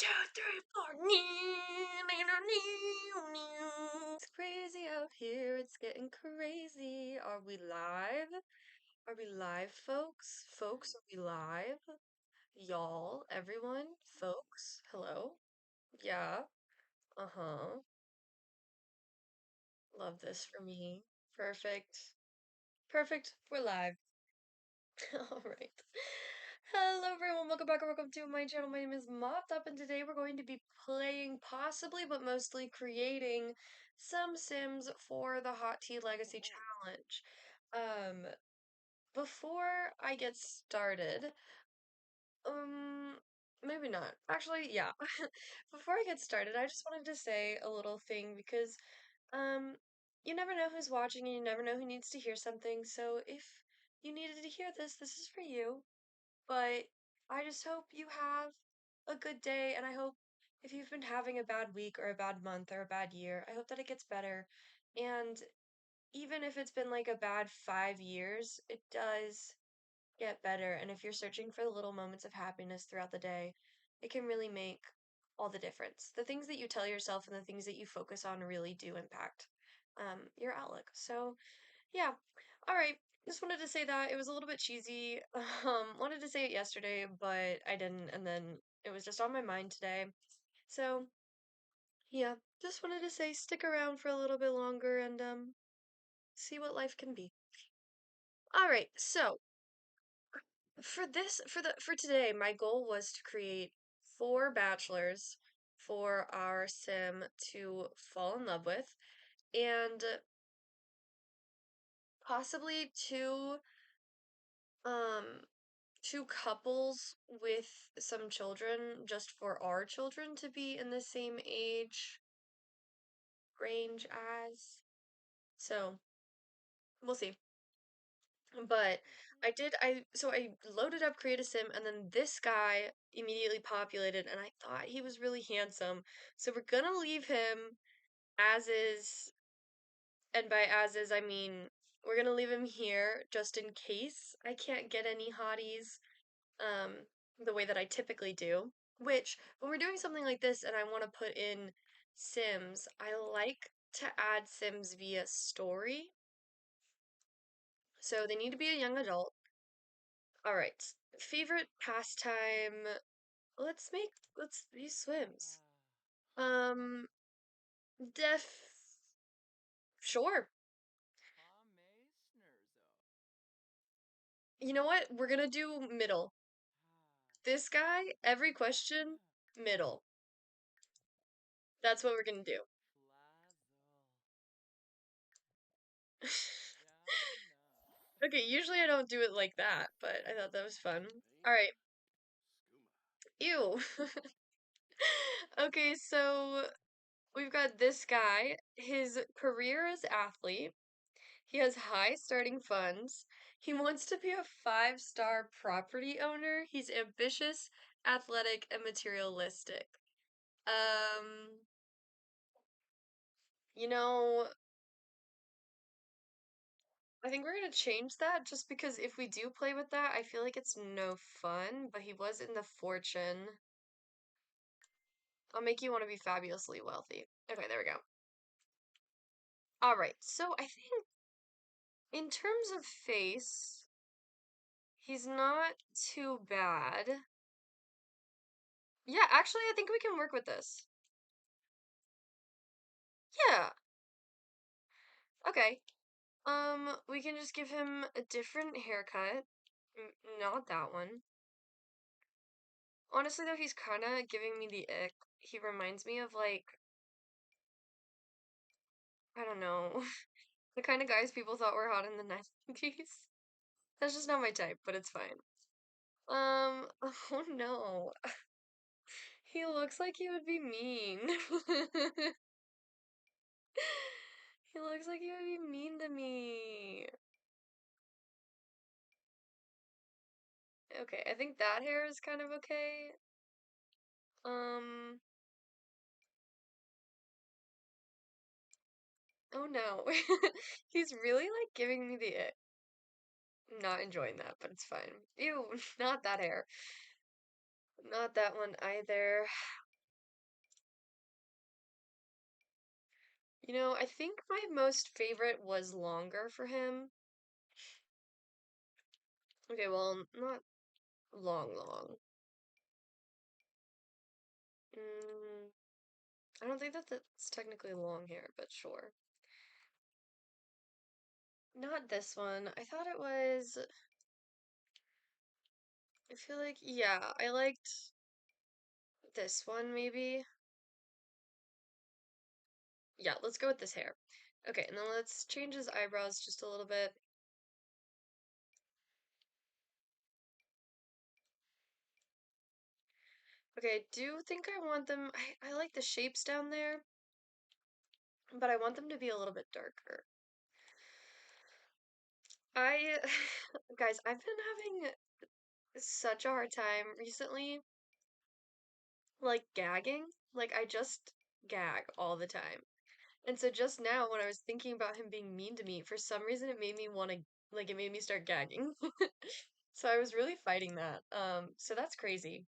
2, 3, 4. It's crazy out here. It's getting crazy. Are we live? Are we live, folks? Folks, are we live? Y'all, everyone, folks, hello. Yeah. Uh-huh. Love this for me. Perfect. Perfect. We're live. All right. Hello everyone, welcome back or welcome to my channel. My name is Mopped Up and today we're going to be playing, possibly but mostly creating some Sims for the Hot Tea Legacy Challenge. Before I get started, um, maybe not. Actually, yeah. Before I get started, I just wanted to say a little thing because, um, you never know who's watching and you never know who needs to hear something. So if you needed to hear this, this is for you. But I just hope you have a good day, and I hope if you've been having a bad week or a bad month or a bad year, I hope that it gets better. And even if it's been like a bad 5 years, it does get better. And if you're searching for the little moments of happiness throughout the day, it can really make all the difference. The things that you tell yourself and the things that you focus on really do impact your outlook. So, yeah. All right. Just wanted to say that. It was a little bit cheesy. Wanted to say it yesterday, but I didn't, and then it was just on my mind today. So, yeah, just wanted to say stick around for a little bit longer and see what life can be. All right. So, for today, my goal was to create 4 bachelors for our sim to fall in love with and possibly um two couples with some children just for our children to be in the same age range as. So, we'll see. But I loaded up Create a Sim and then this guy immediately populated and I thought he was really handsome. So we're gonna leave him as is, and by as is I mean we're gonna leave him here just in case I can't get any hotties um, the way that I typically do. Which, when we're doing something like this and I want to put in Sims, I like to add Sims via story. So they need to be a young adult. Alright. Favorite pastime. Let's use swims. Um, def. Sure. You know what? We're gonna do middle. This guy, every question, middle. That's what we're gonna do. Okay, usually I don't do it like that, but I thought that was fun. Alright. Ew. Okay, so we've got this guy. His career is athlete. He has high starting funds. He wants to be a 5-star property owner. He's ambitious, athletic, and materialistic. Um, you know, I think we're gonna change that just because if we do play with that, I feel like it's no fun, but he was in the fortune. I'll make you want to be fabulously wealthy. Okay, there we go. All right, so I think in terms of face, he's not too bad. Yeah, actually, I think we can work with this. Yeah, okay. We can just give him a different haircut. Not that one. Honestly, though, he's kind of giving me the ick. He reminds me of, like, I don't know, the kind of guys people thought were hot in the 90s. That's just not my type, but it's fine. Oh no. He looks like he would be mean. He looks like he would be mean to me. Okay, I think that hair is kind of okay. Um, oh no. He's really like giving me the ick. I'm not enjoying that, but it's fine. Ew, not that hair. Not that one either. I think my most favorite was longer for him. Okay, well, not long. Mm, I don't think that that's technically long hair, but sure. Not this one. I thought it was, I feel like, yeah, I liked this one maybe. Yeah, let's go with this hair. Okay, and then let's change his eyebrows just a little bit. Okay, I do think I want them, I like the shapes down there, but I want them to be a little bit darker. I, guys, I've been having such a hard time recently, like gagging. Like, I just gag all the time. And so just now, when I was thinking about him being mean to me, for some reason it made me want to, like, it made me start gagging. So I was really fighting that. So that's crazy.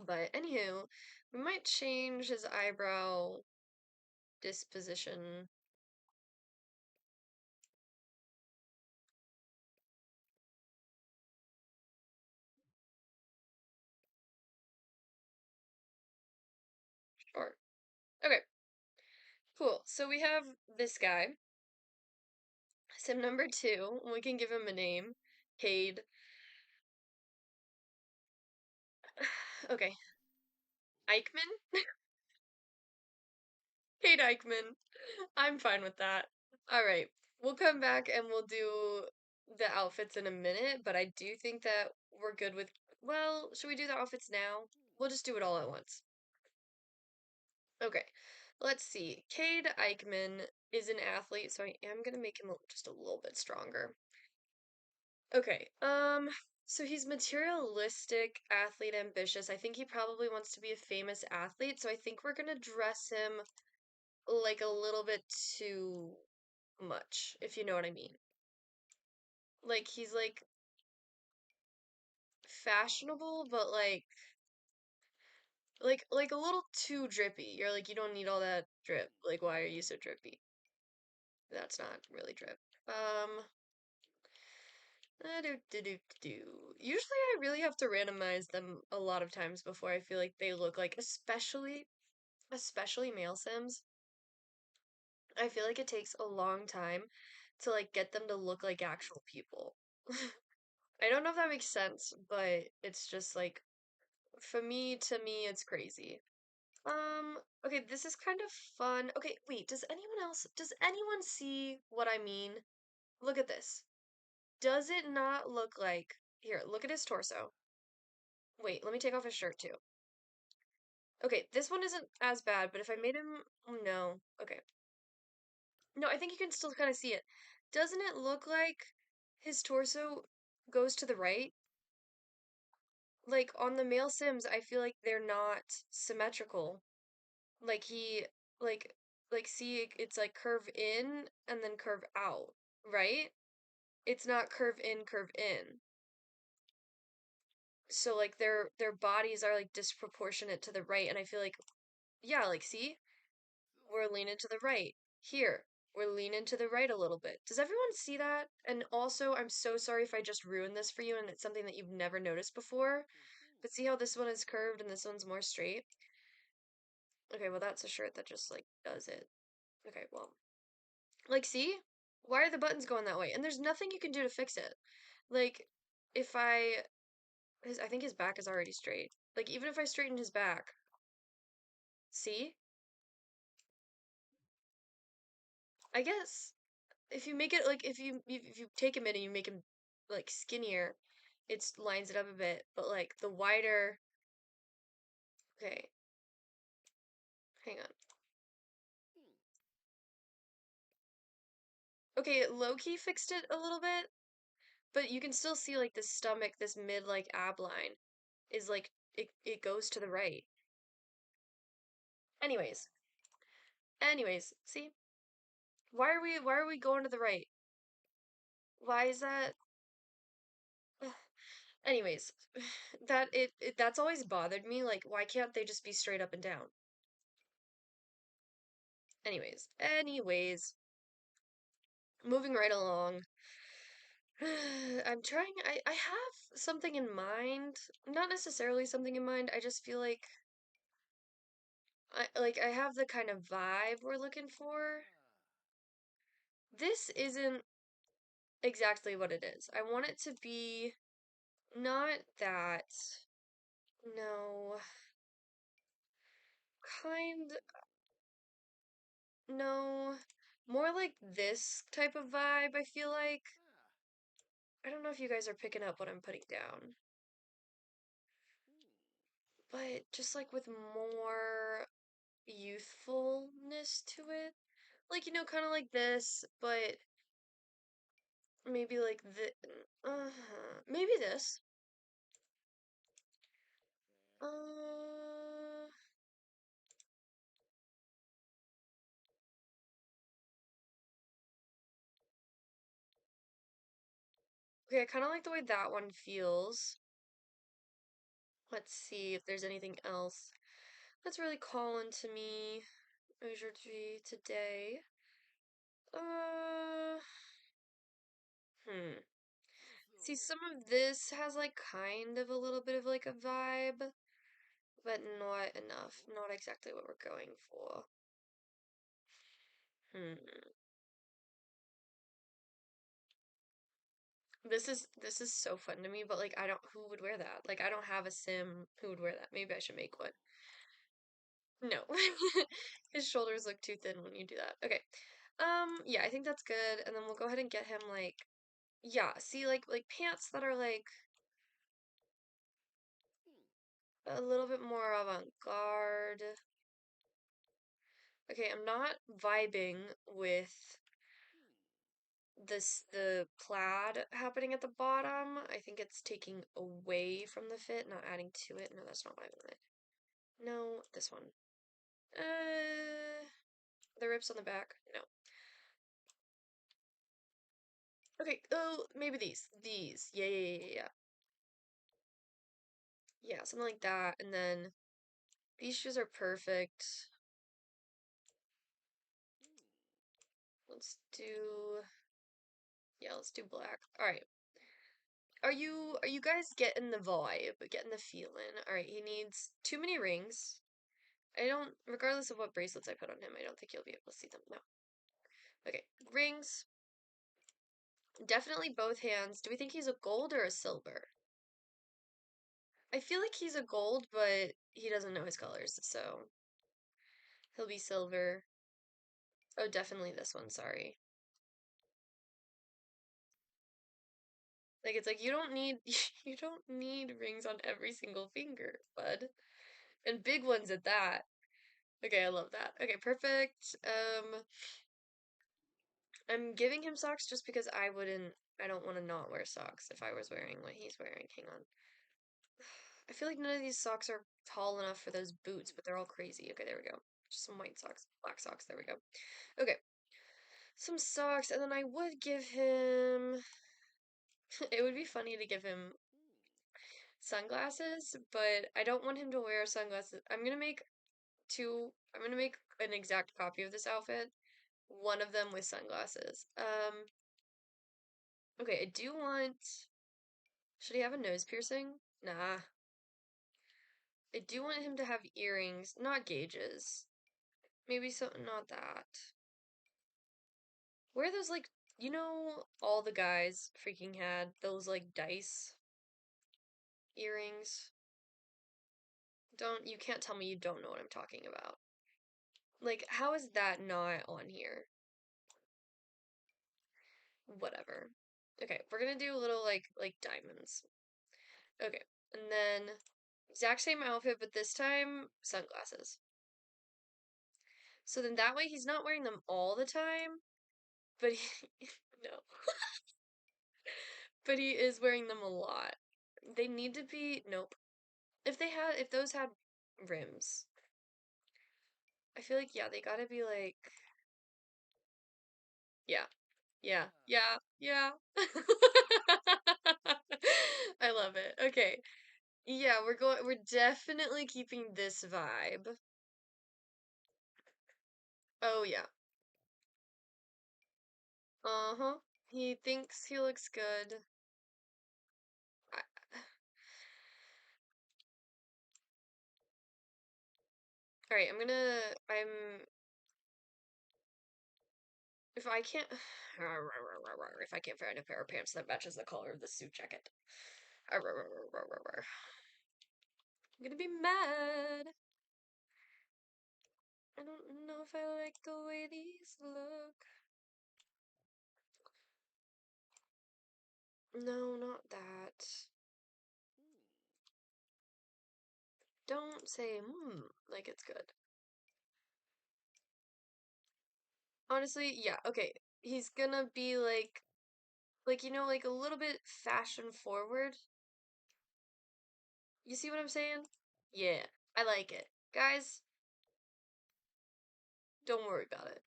But anywho, we might change his eyebrow disposition. Sure. Okay, cool. So we have this guy. Sim number two. We can give him a name. Cade. Okay. Eichmann? Cade Eichmann. I'm fine with that. All right. We'll come back and we'll do the outfits in a minute, but I do think that we're good with, well, should we do the outfits now? We'll just do it all at once. Okay. Let's see. Cade Eichmann is an athlete, so I am gonna make him just a little bit stronger. Okay. So he's materialistic, athlete, ambitious. I think he probably wants to be a famous athlete, so I think we're gonna dress him like a little bit too much, if you know what I mean. Like he's like fashionable, but like a little too drippy. You're like, you don't need all that drip. Like, why are you so drippy? That's not really drip. Um, Usually I really have to randomize them a lot of times before I feel like they look like, especially male Sims. I feel like it takes a long time to like get them to look like actual people. I don't know if that makes sense, but it's just like for me, to me, it's crazy. Okay, this is kind of fun. Okay, wait, does anyone see what I mean? Look at this. Does it not look like, here, look at his torso. Wait, let me take off his shirt too. Okay, this one isn't as bad, but if I made him, oh no. Okay. No, I think you can still kind of see it. Doesn't it look like his torso goes to the right? Like on the male Sims, I feel like they're not symmetrical. Like he like see it's like curve in and then curve out, right? It's not curve in, curve in. So like their bodies are like disproportionate to the right, and I feel like, yeah, like see? We're leaning to the right. Here, we're leaning to the right a little bit. Does everyone see that? And also, I'm so sorry if I just ruined this for you and it's something that you've never noticed before. But see how this one is curved and this one's more straight? Okay, well that's a shirt that just like does it. Okay, well, like see? Why are the buttons going that way? And there's nothing you can do to fix it. Like if I think his back is already straight. Like even if I straighten his back, see? I guess if you make it like if you take him in and you make him like skinnier, it lines it up a bit. But like the wider, okay, hang on. Okay, it low key fixed it a little bit, but you can still see like the stomach, this mid like ab line is like it goes to the right. Anyways, see? Why are we going to the right? Why is that? Anyways, that's always bothered me. Like, why can't they just be straight up and down? Anyways, moving right along. I have something in mind. Not necessarily something in mind. I just feel like I have the kind of vibe we're looking for. This isn't exactly what it is. I want it to be not that. No. Kind. No. More like this type of vibe, I feel like. I don't know if you guys are picking up what I'm putting down. But just like with more youthfulness to it. Like, kind of like this, but maybe like the maybe this. Uh, okay, I kind of like the way that one feels. Let's see if there's anything else that's really calling to me aujourd'hui today. Uh, hmm. See, some of this has like kind of a little bit of like a vibe, but not enough. Not exactly what we're going for. Hmm. This is so fun to me, but like I don't who would wear that? Like I don't have a sim who would wear that. Maybe I should make one. No. His shoulders look too thin when you do that. Okay. Yeah, I think that's good. And then we'll go ahead and get him like yeah, see like pants that are like a little bit more avant-garde. Okay, I'm not vibing with the plaid happening at the bottom. I think it's taking away from the fit, not adding to it. No, that's not what I wanted. No, this one. The rips on the back. No. Okay. Oh, maybe these. These. Yeah, yeah, yeah, yeah. Yeah, something like that. And then these shoes are perfect. Let's do. Yeah, let's do black. All right. Are you guys getting the vibe, getting the feeling? All right. He needs too many rings. I don't. Regardless of what bracelets I put on him, I don't think you'll be able to see them. No. Okay. Rings. Definitely both hands. Do we think he's a gold or a silver? I feel like he's a gold, but he doesn't know his colors, so he'll be silver. Oh, definitely this one, sorry. Like it's like you don't need you don't need rings on every single finger, bud. And big ones at that. Okay, I love that. Okay, perfect. I'm giving him socks just because I don't want to not wear socks if I was wearing what he's wearing. Hang on. I feel like none of these socks are tall enough for those boots, but they're all crazy. Okay, there we go. Just some white socks, black socks. There we go. Okay, some socks, and then I would give him. It would be funny to give him sunglasses, but I don't want him to wear sunglasses. I'm gonna make an exact copy of this outfit. One of them with sunglasses. Okay, I do want. Should he have a nose piercing? Nah. I do want him to have earrings, not gauges. Maybe something, not that. Where those like, all the guys freaking had those like dice earrings. You can't tell me you don't know what I'm talking about. Like, how is that not on here? Whatever. Okay, we're gonna do a little like diamonds. Okay, and then exact same outfit, but this time sunglasses. So then that way he's not wearing them all the time, but no, but he is wearing them a lot. They need to be, nope. If those had rims, I feel like, yeah, they gotta be like, yeah, yeah, yeah, yeah. I love it. Okay. Yeah, we're definitely keeping this vibe. Oh yeah. Uh-huh. He thinks he looks good. I, all right, I'm if I can't if I can't find a pair of pants that matches the color of the suit jacket. I'm gonna be mad. I don't know if I like the way these look. No, not that. Don't say like it's good. Honestly, yeah, okay. He's gonna be like like a little bit fashion forward. You see what I'm saying? Yeah, I like it. Guys, don't worry about it.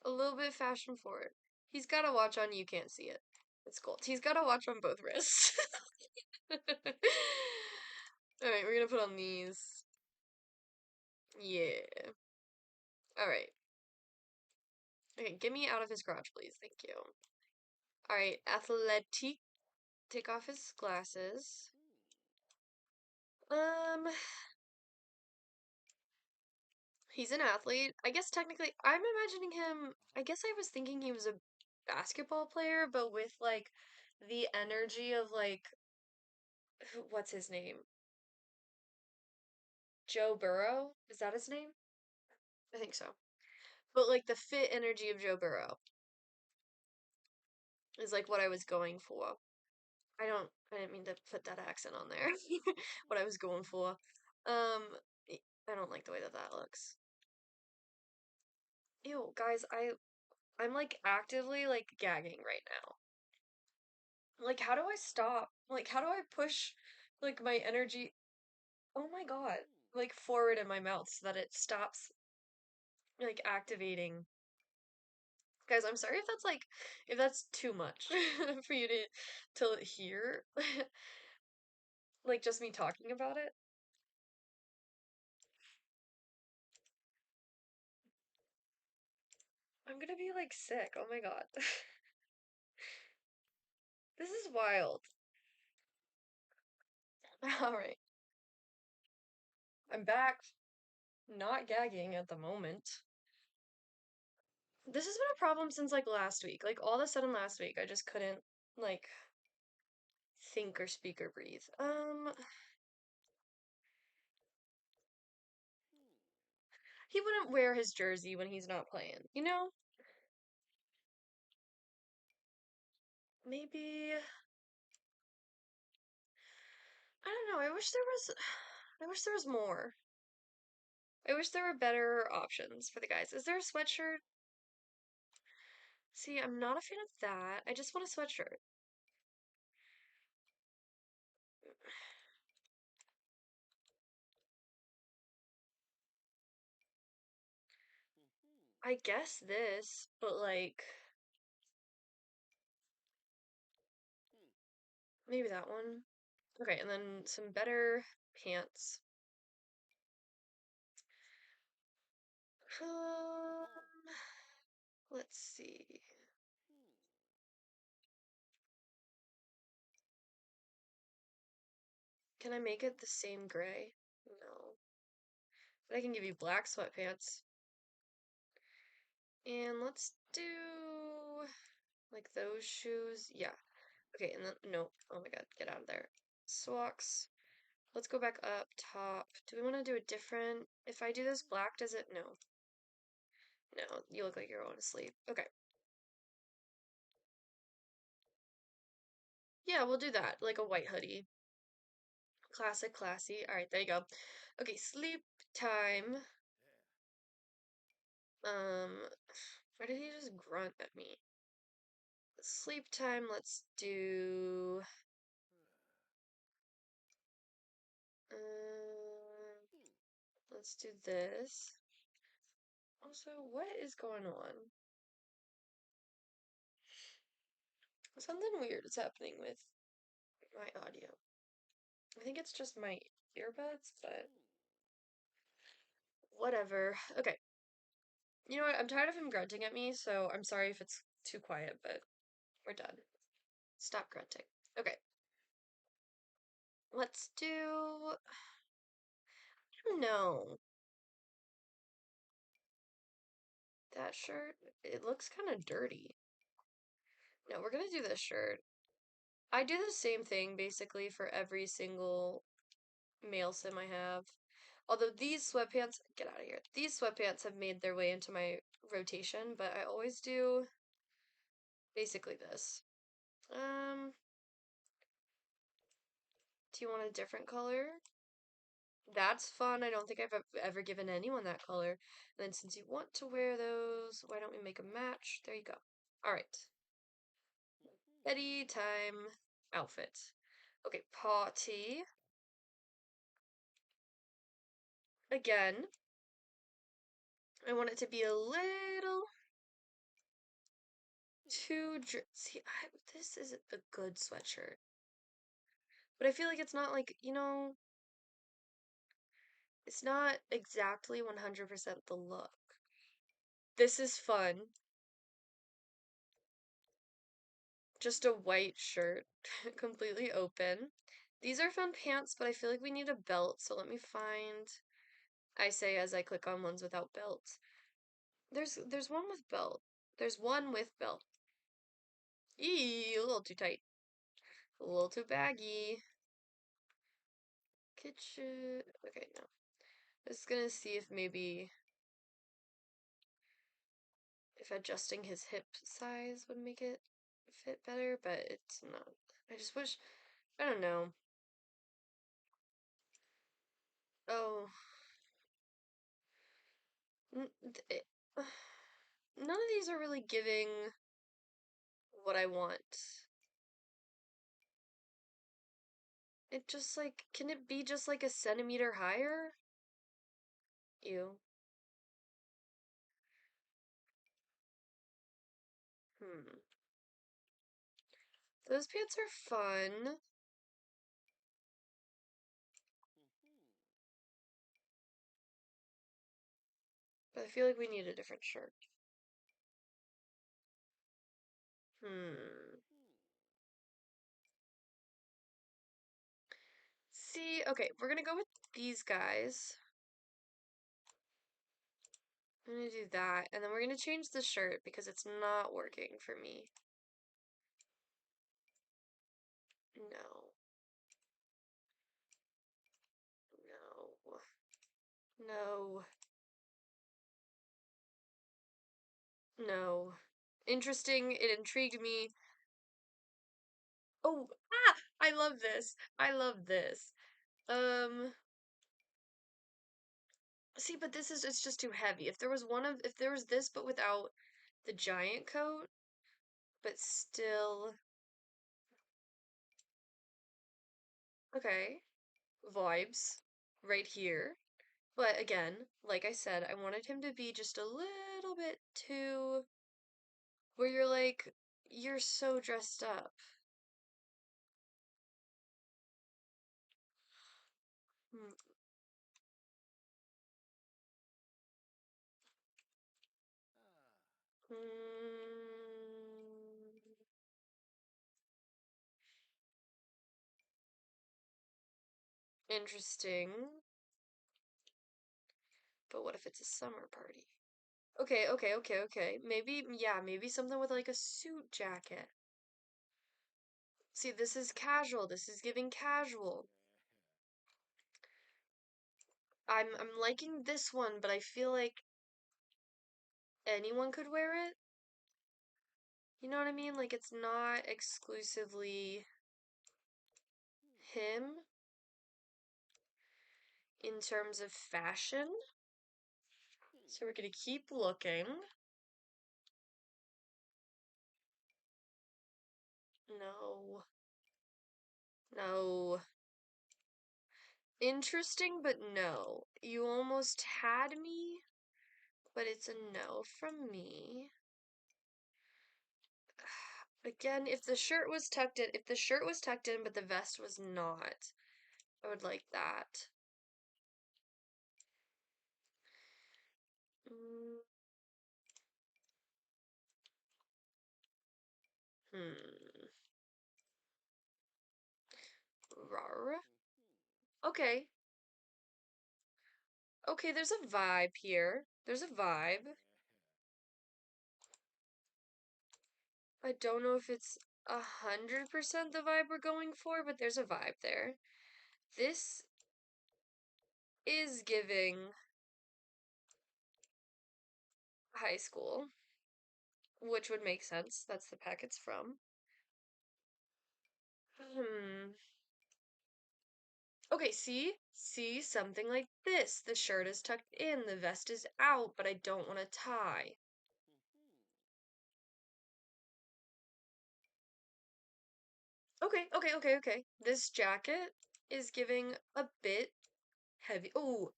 A little bit fashion forward. He's got a watch on, you can't see it. It's gold. He's got a watch on both wrists. Alright, we're gonna put on these. Yeah. Alright. Okay, get me out of his garage, please. Thank you. Alright, athletic. Take off his glasses. Um, he's an athlete. I guess technically, I'm imagining him. I guess I was thinking he was a basketball player, but with like the energy of like, what's his name? Joe Burrow? Is that his name? I think so. But like the fit energy of Joe Burrow is like what I was going for. I didn't mean to put that accent on there. What I was going for. I don't like the way that that looks. Ew, guys, I'm like actively like gagging right now. Like, how do I stop? Like, how do I push like my energy, oh my God, like forward in my mouth so that it stops like activating? Guys, I'm sorry if that's like if that's too much for you to hear. Like just me talking about it. I'm gonna be like sick. Oh my God. This is wild. All right. I'm back. Not gagging at the moment. This has been a problem since like last week. Like all of a sudden last week, I just couldn't like think or speak or breathe. He wouldn't wear his jersey when he's not playing, you know? Maybe I don't know. I wish there was more. I wish there were better options for the guys. Is there a sweatshirt? See, I'm not a fan of that. I just want a sweatshirt. I guess this, but like maybe that one. Okay, and then some better pants. Um, let's see. Can I make it the same gray? No. But I can give you black sweatpants. And let's do like those shoes. Yeah. Okay, and then no. Oh my God, get out of there. Socks. Let's go back up top. Do we want to do a different? If I do this black, does it? No. No, you look like you're going to sleep. Okay. Yeah, we'll do that. Like a white hoodie. Classic, classy. All right, there you go. Okay, sleep time. Um, why did he just grunt at me? Sleep time, um, let's do this. Also, what is going on? Something weird is happening with my audio. I think it's just my earbuds, but whatever. Okay. You know what? I'm tired of him grunting at me, so I'm sorry if it's too quiet, but we're done. Stop grunting. Okay. Let's do, I don't know. That shirt, it looks kind of dirty. No, we're gonna do this shirt. I do the same thing basically for every single male sim I have. Although these sweatpants, get out of here. These sweatpants have made their way into my rotation, but I always do basically this. Do you want a different color? That's fun. I don't think I've ever given anyone that color. And then since you want to wear those, why don't we make a match? There you go. All right. Bedtime outfit. Okay, party. Again, I want it to be a little too see, this is a good sweatshirt. But I feel like it's not like, it's not exactly 100% the look. This is fun. Just a white shirt, completely open. These are fun pants, but I feel like we need a belt, so let me find, I say as I click on ones without belts. There's one with belt. There's one with belt. Eee, a little too tight. A little too baggy. Kitchen. Okay, no. Just gonna see if maybe if adjusting his hip size would make it fit better, but it's not. I just wish, I don't know. Oh, it, none of these are really giving what I want. It just like, can it be just like a centimeter higher? Ew. Hmm. Those pants are fun, but I feel like we need a different shirt. Hmm. See, okay, we're gonna go with these guys. I'm gonna do that, and then we're gonna change the shirt because it's not working for me. No. No. No. No. Interesting. It intrigued me. Oh, I love this. I love this. Um, see, but this is it's just too heavy. If there was this but without the giant coat, but still okay. Vibes right here. But again, like I said, I wanted him to be just a little bit too where you're like, you're so dressed up. Hmm. Mm, interesting. But what if it's a summer party? Okay, okay, okay, okay. Maybe, yeah, maybe something with like a suit jacket. See, this is casual. This is giving casual. I'm liking this one, but I feel like anyone could wear it. You know what I mean? Like it's not exclusively him in terms of fashion. So we're gonna keep looking. No. No. Interesting, but no. You almost had me, but it's a no from me. Again, if the shirt was tucked in, but the vest was not, I would like that. Mm, Hmm. Rar. Okay. Okay, there's a vibe here. There's a vibe. I don't know if it's 100% the vibe we're going for, but there's a vibe there. This is giving high school, which would make sense. That's the pack it's from. Hmm. Okay, see? See? Something like this. The shirt is tucked in, the vest is out, but I don't want to tie. Okay. This jacket is giving a bit heavy. Oh,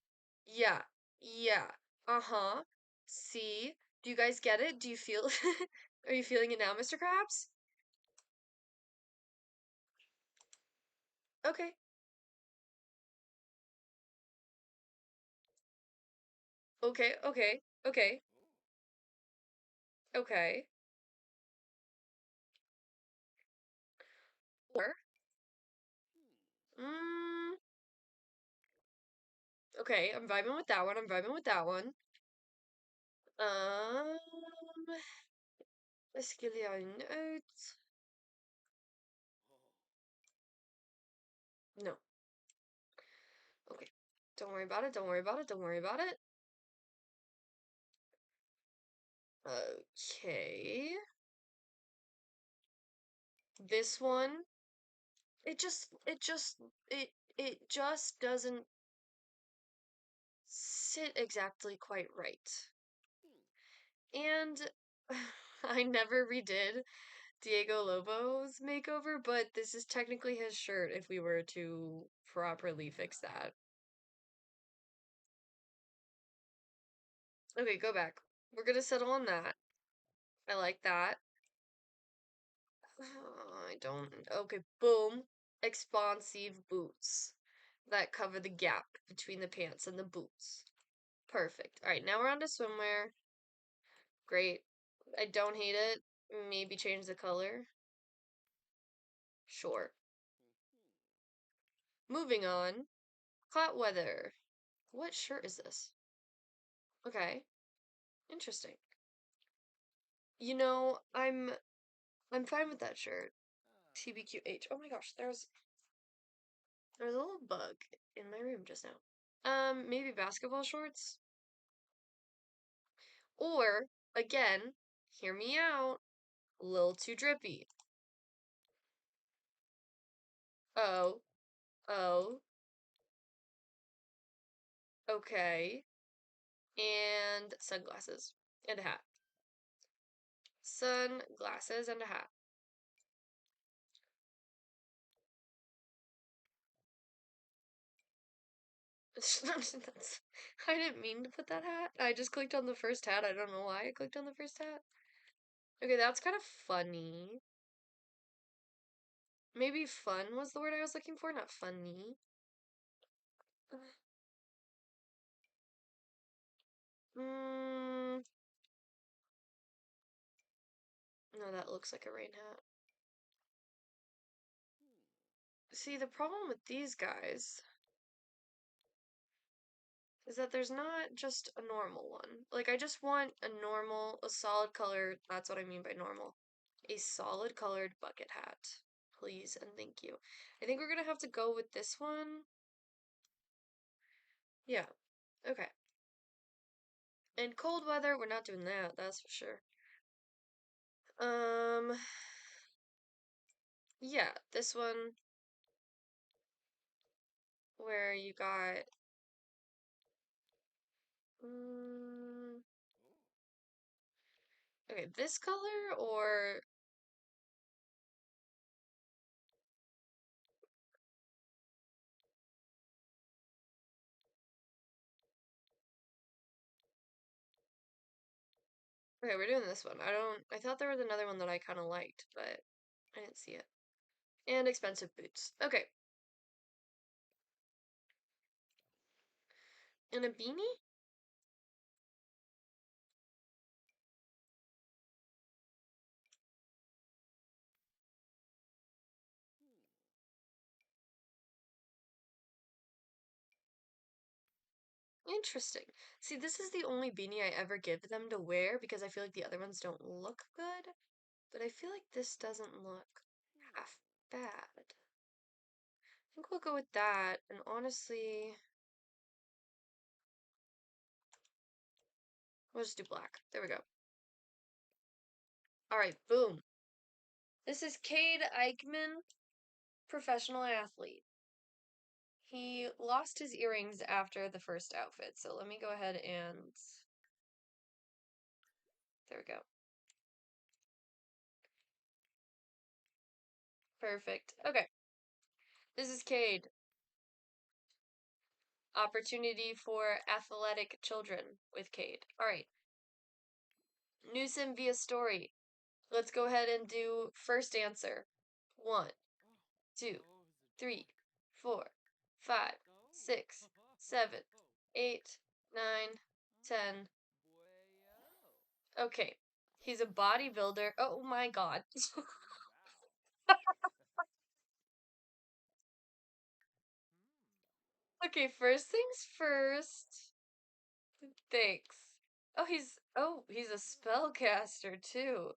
yeah, yeah. Uh-huh. See? Do you guys get it? Do you feel Are you feeling it now, Mr. Krabs? Okay. Okay. Okay. Or, mm, okay, I'm vibing with that one. I'm vibing with that one. Um, let's get our notes. No. Okay. Don't worry about it. Don't worry about it. Don't worry about it. Okay. This one, it just doesn't sit exactly quite right. And I never redid Diego Lobo's makeover, but this is technically his shirt if we were to properly fix that. Okay, go back. We're gonna settle on that. I like that. I don't. Okay, boom. Expansive boots that cover the gap between the pants and the boots. Perfect. All right, now we're on to swimwear. Great. I don't hate it. Maybe change the color. Sure. Moving on. Hot weather. What shirt is this? Okay. Interesting. You know, I'm fine with that shirt. TBQH. Oh my gosh, there's a little bug in my room just now. Maybe basketball shorts? Or, again, hear me out, a little too drippy. Oh, oh, okay. And sunglasses and a hat. Sunglasses and a hat. I didn't mean to put that hat. I just clicked on the first hat. I don't know why I clicked on the first hat. Okay, that's kind of funny. Maybe fun was the word I was looking for, not funny. Mm, no, that looks like a rain hat. See, the problem with these guys is that there's not just a normal one. Like, I just want a solid color. That's what I mean by normal. A solid colored bucket hat. Please and thank you. I think we're gonna have to go with this one. Yeah, okay. And cold weather, we're not doing that, that's for sure. Um, yeah, this one where you got, mm, okay, this color or, okay, we're doing this one. I thought there was another one that I kind of liked, but I didn't see it. And expensive boots. Okay. And a beanie? Interesting. See, this is the only beanie I ever give them to wear because I feel like the other ones don't look good. But I feel like this doesn't look half bad. I think we'll go with that. And honestly, we'll just do black. There we go. All right, boom. This is Cade Eichmann, professional athlete. He lost his earrings after the first outfit, so let me go ahead and... There we go. Perfect. Okay. This is Cade. Opportunity for athletic children with Cade. Alright. New sim via story. Let's go ahead and do first answer. 1, 2, 3, 4, 5, 6, 7, 8, 9, 10. Okay. He's a bodybuilder. Oh my god. Okay, first things first. Thanks. Oh, he's a spellcaster too.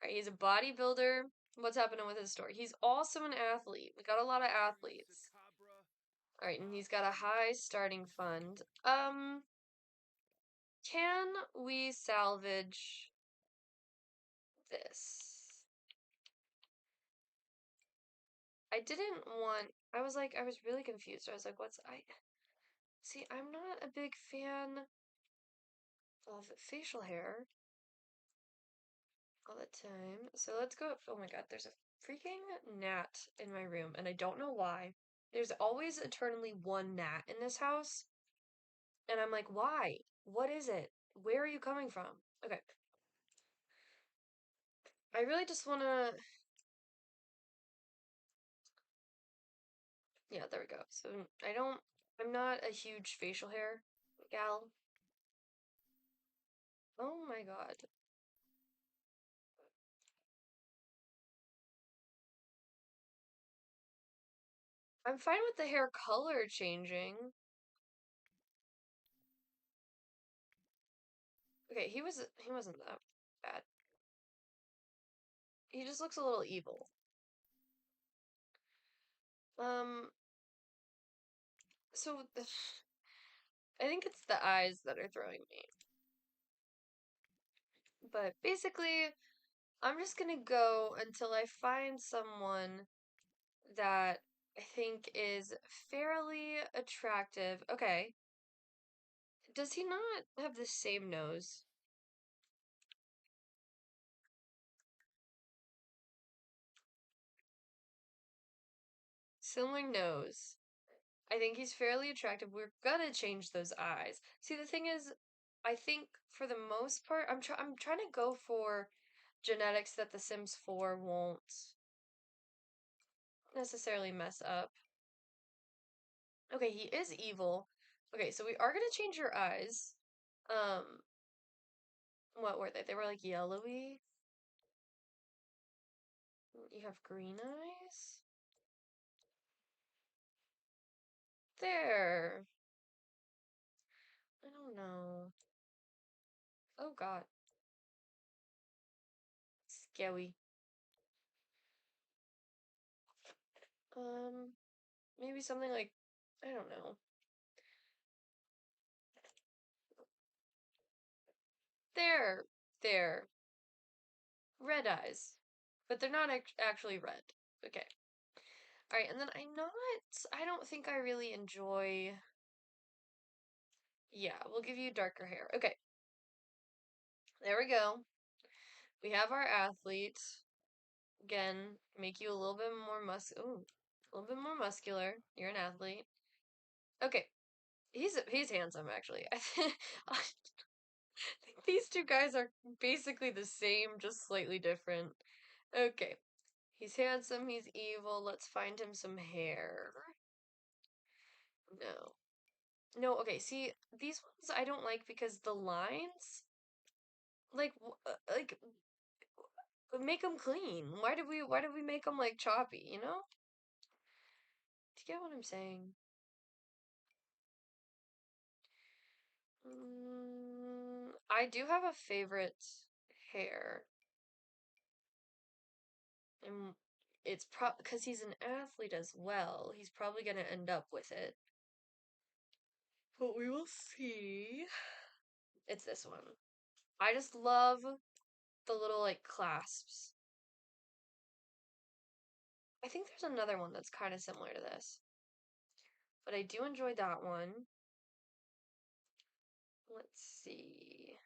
Alright, he's a bodybuilder. What's happening with his story? He's also an athlete. We got a lot of athletes. Alright, and he's got a high starting fund. Can we salvage this? I was really confused. I was like, see, I'm not a big fan of facial hair all the time. So let's go. Oh my god, there's a freaking gnat in my room, and I don't know why. There's always eternally one gnat in this house, and I'm like, why? What is it? Where are you coming from? Okay. I really just want to... Yeah, there we go. So I'm not a huge facial hair gal. Oh my god. I'm fine with the hair color changing. Okay, he wasn't that bad. He just looks a little evil. Um, so I think it's the eyes that are throwing me. But basically, I'm just gonna go until I find someone that I think is fairly attractive. Okay. Does he not have the same nose? Similar nose. I think he's fairly attractive. We're gonna change those eyes. See, the thing is, I think for the most part, I'm trying to go for genetics that The Sims 4 won't necessarily mess up. Okay, he is evil. Okay, so we are gonna change your eyes. Um, what were they? They were like yellowy. You have green eyes? There. I don't know. Oh God. Scary. Um, maybe something like, I don't know. There. There. Red eyes. But they're not actually red. Okay. Alright, and then I don't think I really enjoy... Yeah, we'll give you darker hair. Okay. There we go. We have our athlete. Again, make you a little bit more a little bit more muscular. You're an athlete. Okay. He's handsome actually. I think these two guys are basically the same, just slightly different. Okay. He's handsome, he's evil. Let's find him some hair. No. No, okay, see, these ones I don't like because the lines, like, make them clean. Why did we make them, like, choppy, you know? Do you get what I'm saying? I do have a favorite hair, and it's because he's an athlete as well. He's probably gonna end up with it, but we will see. It's this one. I just love the little like clasps. I think there's another one that's kind of similar to this, but I do enjoy that one. Let's see.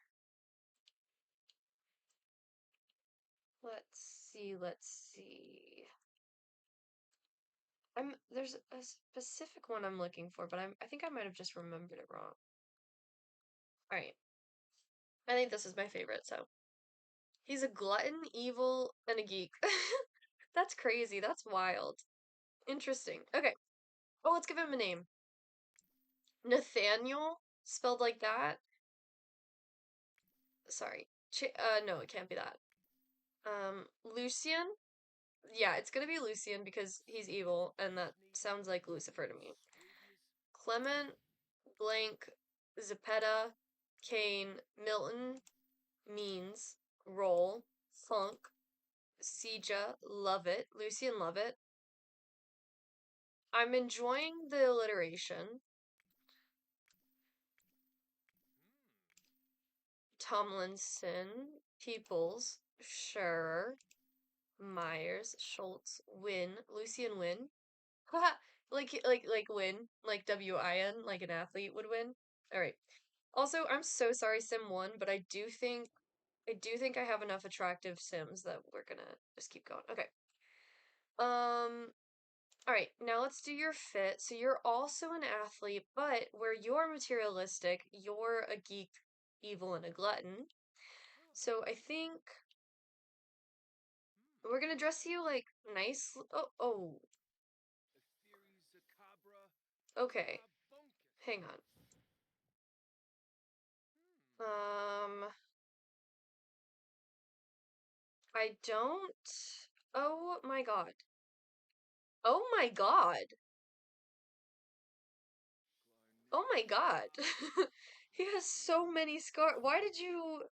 Let's see. There's a specific one I'm looking for, but I think I might have just remembered it wrong. All right. I think this is my favorite, so. He's a glutton, evil, and a geek. That's crazy. That's wild. Interesting. Okay. Oh, let's give him a name. Nathaniel, spelled like that. Sorry. No, it can't be that. Lucian. Yeah, it's gonna be Lucian because he's evil, and that sounds like Lucifer to me. Clement, Blank, Zepeda, Kane, Milton, Means, Roll, Funk, Sieja, Lovett, Lucian Lovett. I'm enjoying the alliteration. Tomlinson, Peoples, Scherer, Myers, Schultz, Win, Lucian Win. like win, like WIN, like an athlete would win. All right. Also, I'm so sorry, Sim won, but I do think I have enough attractive Sims that we're gonna just keep going. Okay. All right, now let's do your fit. So you're also an athlete, but where you're materialistic, you're a geek, evil, and a glutton. So I think we're gonna dress you like nice. Oh, okay. Hang on. I don't. Oh my God. Oh my God. Oh my God. He has so many scars. Why did you?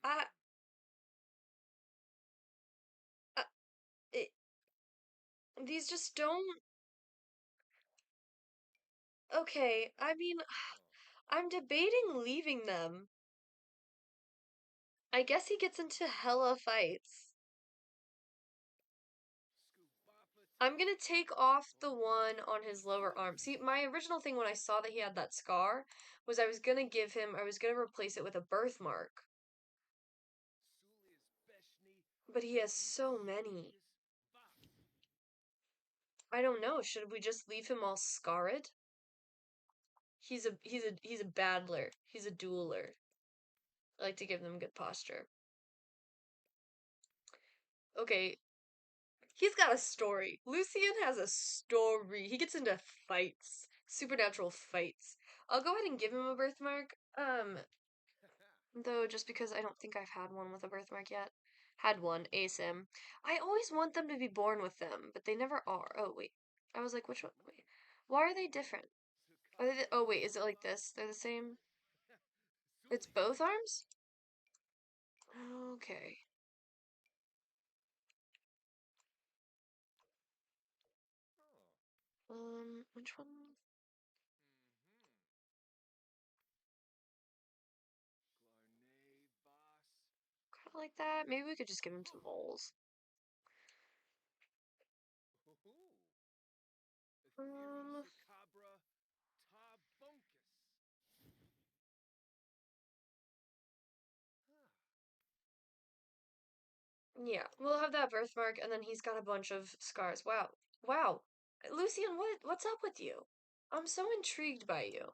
I. Uh, it, these just don't. Okay, I mean, I'm debating leaving them. I guess he gets into hella fights. I'm gonna take off the one on his lower arm. See, my original thing when I saw that he had that scar was I was gonna replace it with a birthmark. But he has so many. I don't know. Should we just leave him all scarred? He's a battler. He's a dueler. I like to give them good posture. Okay, he's got a story. Lucian has a story. He gets into fights, supernatural fights. I'll go ahead and give him a birthmark. Though just because I don't think I've had one with a birthmark yet. Had one, ASIM. I always want them to be born with them, but they never are. Oh wait, I was like, which one? Wait, why are they different? Oh wait, is it like this? They're the same. It's both arms? Okay. Which one? Kind of like that. Maybe we could just give him some moles. Um, yeah, we'll have that birthmark, and then he's got a bunch of scars. Wow, wow, Lucian, what's up with you? I'm so intrigued by you.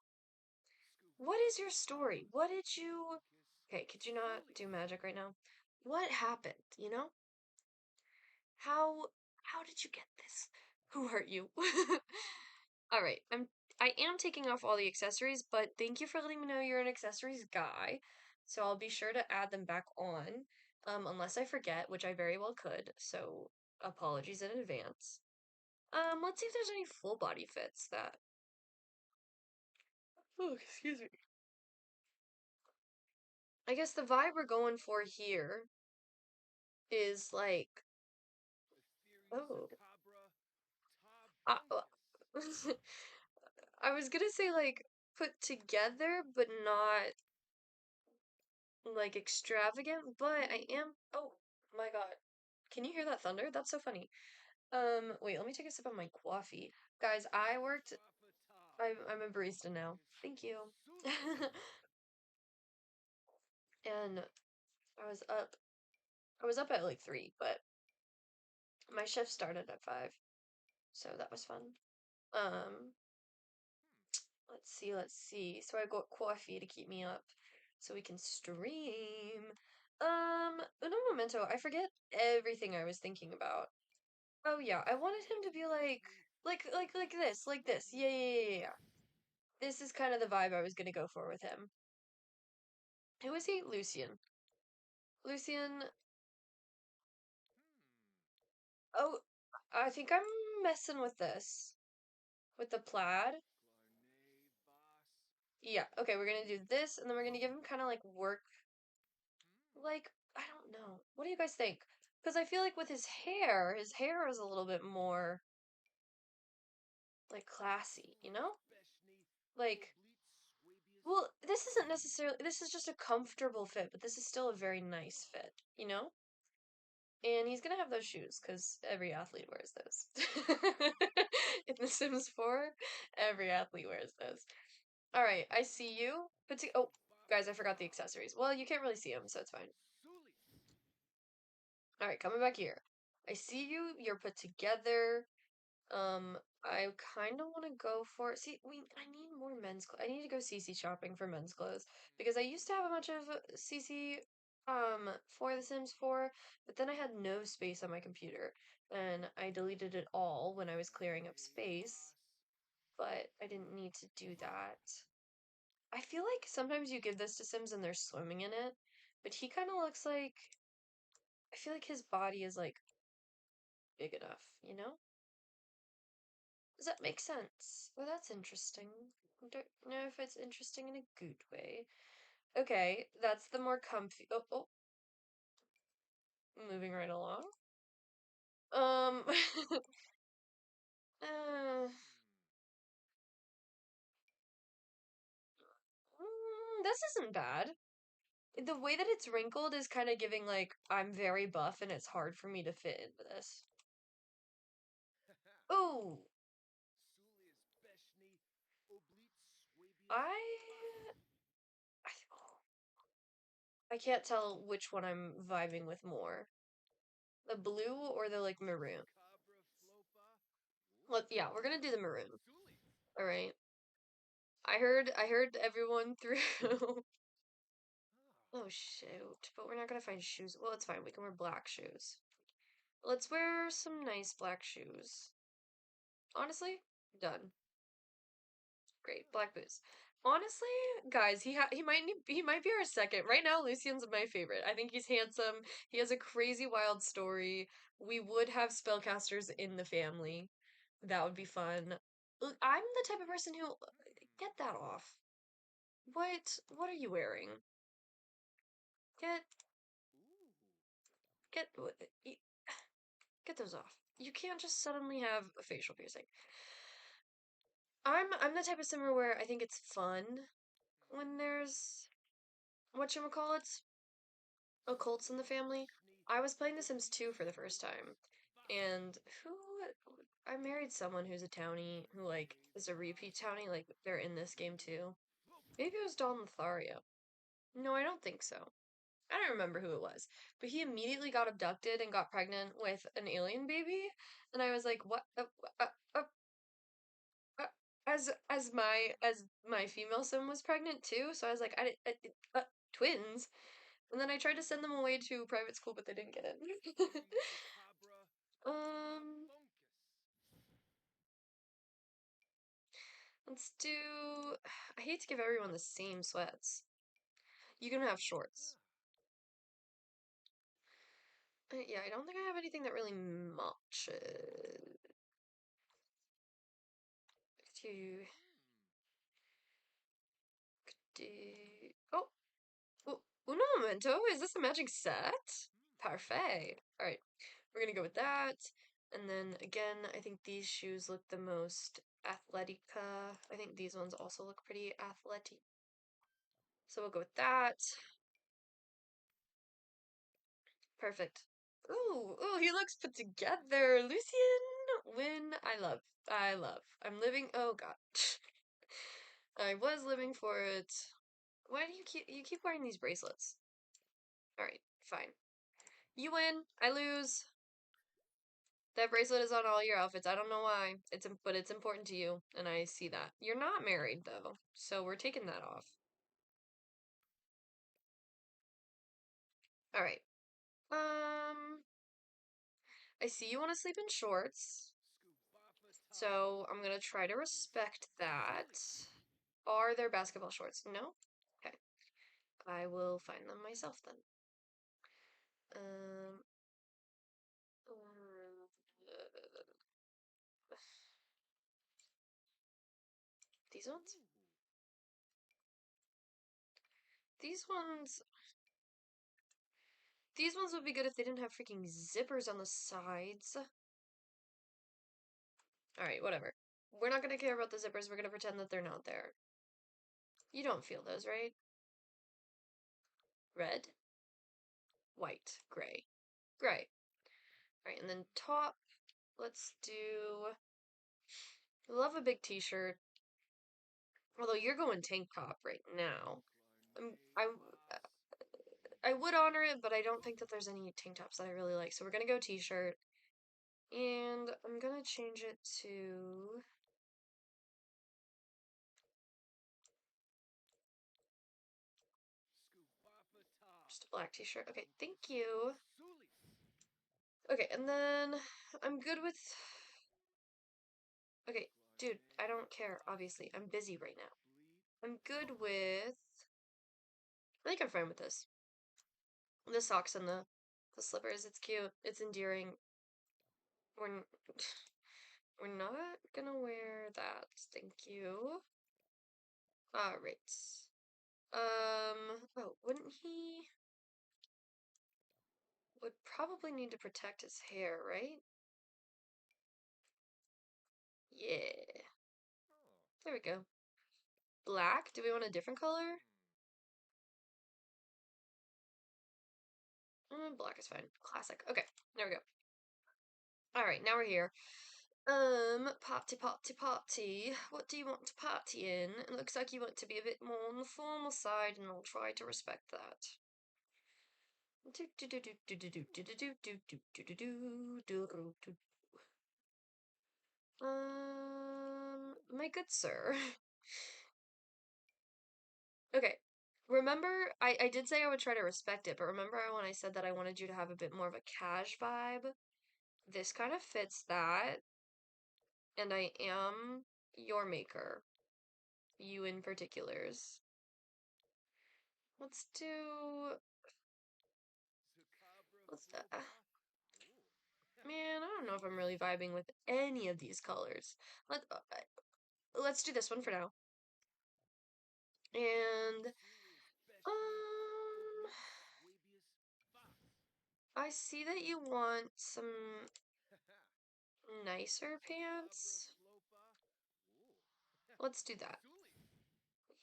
What is your story? What did you? Okay, could you not do magic right now? What happened? You know? How did you get this? Who hurt you? All right, I am taking off all the accessories, but thank you for letting me know you're an accessories guy. So I'll be sure to add them back on, unless I forget, which I very well could. So apologies in advance. Let's see if there's any full body fits that. Oh, excuse me. I guess the vibe we're going for here is like, oh, uh, I was gonna say like put together, but not like extravagant, but I am. Oh my God. Can you hear that thunder? That's so funny. Wait, let me take a sip of my coffee. Guys, I'm a barista now. Thank you. And I was up, I was up at like 3, but my shift started at 5, so that was fun. Um, let's see. So I got coffee to keep me up so we can stream. Uno momento, I forget everything I was thinking about. Oh yeah, I wanted him to be like this. Yeah, yeah, yeah, yeah, yeah. This is kind of the vibe I was gonna go for with him. Who is he? Lucian. Lucian. Oh, I think I'm messing with this. With the plaid. Yeah, okay, we're gonna do this, and then we're gonna give him kind of like work. Like, I don't know. What do you guys think? Because I feel like with his hair is a little bit more like classy, you know? Like, well, this isn't necessarily, this is just a comfortable fit, but this is still a very nice fit, you know? And he's gonna have those shoes because every athlete wears those. In The Sims 4, every athlete wears those. All right, I see you. Oh, guys, I forgot the accessories. Well, you can't really see them, so it's fine. All right, coming back here. I see you. You're put together. I kind of want to go for. See, I need more men's clothes. I need to go CC shopping for men's clothes because I used to have a bunch of CC for The Sims 4, but then I had no space on my computer and I deleted it all when I was clearing up space, but I didn't need to do that. I feel like sometimes you give this to Sims and they're swimming in it, but he kind of looks like I feel like his body is like big enough, you know? Does that make sense? Well, that's interesting. I don't know if it's interesting in a good way. Okay, that's the more comfy. Oh, moving right along. Um, uh, this isn't bad. The way that it's wrinkled is kind of giving like I'm very buff and it's hard for me to fit into this. Oh, I, I can't tell which one I'm vibing with more. The blue or the like maroon. Yeah, we're gonna do the maroon. All right. I heard everyone through. Oh shoot, but we're not gonna find shoes. Well, it's fine. We can wear black shoes. Let's wear some nice black shoes. Honestly, done. Great, black boots. Honestly, guys, he might be our second. Right now, Lucian's my favorite. I think he's handsome. He has a crazy wild story. We would have spellcasters in the family. That would be fun. Look, I'm the type of person who get that off. What are you wearing? Get get get those off. You can't just suddenly have a facial piercing. I'm the type of simmer where I think it's fun when there's whatchamacallits, occults in the family. I was playing The Sims 2 for the first time, and I married someone who's a townie who like is a repeat townie, like they're in this game too. Maybe it was Don Lothario. No, I don't think so. I don't remember who it was, but he immediately got abducted and got pregnant with an alien baby, and I was like, "What? Uh, uh, uh, as my female sim was pregnant too, so I was like, twins." And then I tried to send them away to private school, but they didn't get in. um, let's do. I hate to give everyone the same sweats. You can have shorts. Yeah, I don't think I have anything that really matches. To Oh, uno momento. Is this a magic set? Parfait. All right, we're gonna go with that. And then again, I think these shoes look the most athletica. I think these ones also look pretty athletic. So we'll go with that. Perfect. Ooh, he looks put together. Lucian, win. I love. I love. I'm living. Oh God. I was living for it. Why do you keep wearing these bracelets? All right, fine. You win. I lose. That bracelet is on all your outfits. I don't know why. But it's important to you, and I see that. You're not married though, so we're taking that off. All right. I see you want to sleep in shorts, so I'm gonna try to respect that. Are there basketball shorts? No? Okay. I will find them myself then. Um, these ones? These ones. These ones would be good if they didn't have freaking zippers on the sides. Alright, whatever. We're not gonna care about the zippers. We're gonna pretend that they're not there. You don't feel those, right? Red, white, gray. Gray. Alright, and then top. Let's do. I love a big t-shirt. Although you're going tank top right now. I would honor it, but I don't think that there's any tank tops that I really like. So we're gonna go t-shirt. And I'm gonna change it to just a black t-shirt. Okay, thank you. Okay, and then I'm good with. Okay, dude, I don't care, obviously. I'm busy right now. I'm good with. I think I'm fine with this. The socks and the slippers, it's cute. It's endearing. We're we're not gonna wear that. Thank you. Alright. Oh, wouldn't he would probably need to protect his hair, right? Yeah. There we go. Black? Do we want a different color? Black is fine. Classic. Okay, there we go. Alright, now we're here. Party, party, party. What do you want to party in? It looks like you want to be a bit more on the formal side, and I'll try to respect that. My good sir. Okay. Remember, I did say I would try to respect it, but remember when I said that I wanted you to have a bit more of a cash vibe? This kind of fits that, and I am your maker. You in particulars. Let's do. Let's. Man, I don't know if I'm really vibing with any of these colors. Let's do this one for now. And I see that you want some nicer pants. Let's do that.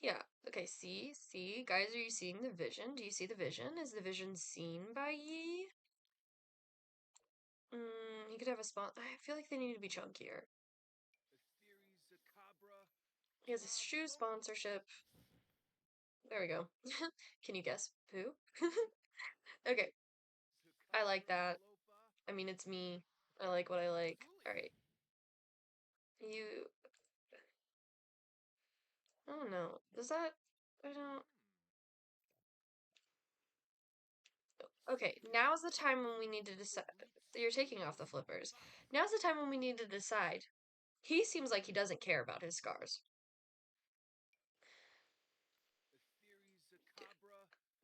Yeah. Okay, see, guys, are you seeing the vision? Do you see the vision? Is the vision seen by ye? You could have a spot. I feel like they need to be chunkier. He has a shoe sponsorship. There we go. Can you guess who? Okay, I like that. I mean, it's me. I like what I like. Alright. You. I don't know. Does that. I don't. Okay, now's the time when we need to decide. You're taking off the flippers. Now's the time when we need to decide. He seems like he doesn't care about his scars.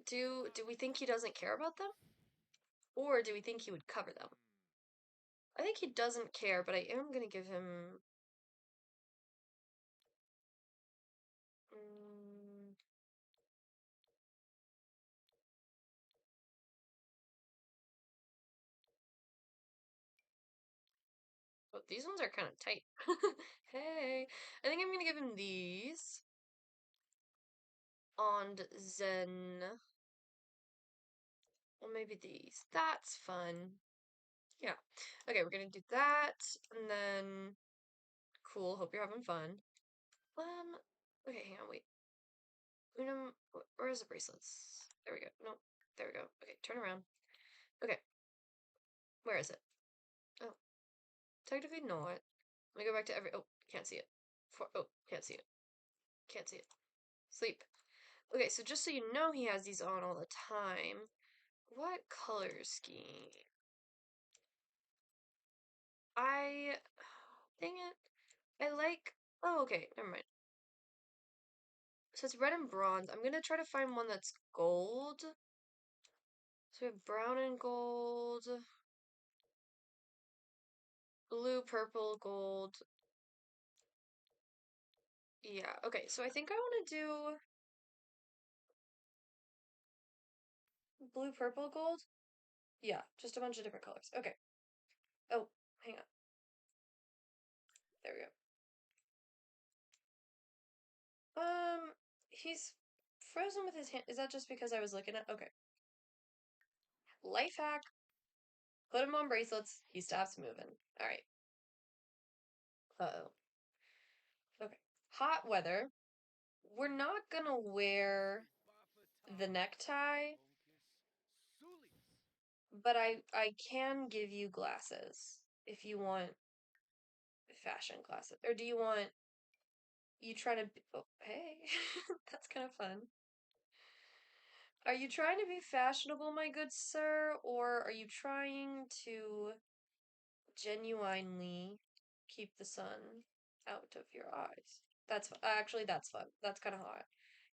Do we think he doesn't care about them? Or do we think he would cover them? I think he doesn't care, but I am gonna give him. these ones are kind of tight. Hey, I think I'm gonna give him these. And then, well, maybe these. That's fun. Yeah. Okay, we're gonna do that, and then, cool. Hope you're having fun. Okay, hang on, wait. Where's the bracelets? There we go. Nope. There we go. Okay, turn around. Okay, where is it? Oh, technically not. Let me go back to oh, can't see it. Oh, can't see it. Can't see it. Sleep. Okay, so just so you know, he has these on all the time. What color scheme? I, dang it. I like, oh, okay, never mind. So it's red and bronze. I'm gonna try to find one that's gold. So we have brown and gold, blue, purple, gold. Yeah, okay, so I think I want to do blue, purple, gold. Yeah, just a bunch of different colors. Okay. Oh, hang on. There we go. He's frozen with his hand. Is that just because I was looking at? Okay. Life hack. Put him on bracelets. He stops moving. All right. Uh-oh. Okay. Hot weather. We're not gonna wear the necktie, but I can give you glasses if you want fashion glasses. Or do you want you try to oh, hey. That's kind of fun. Are you trying to be fashionable, my good sir, or are you trying to genuinely keep the sun out of your eyes? That's actually that's fun. That's kind of hot.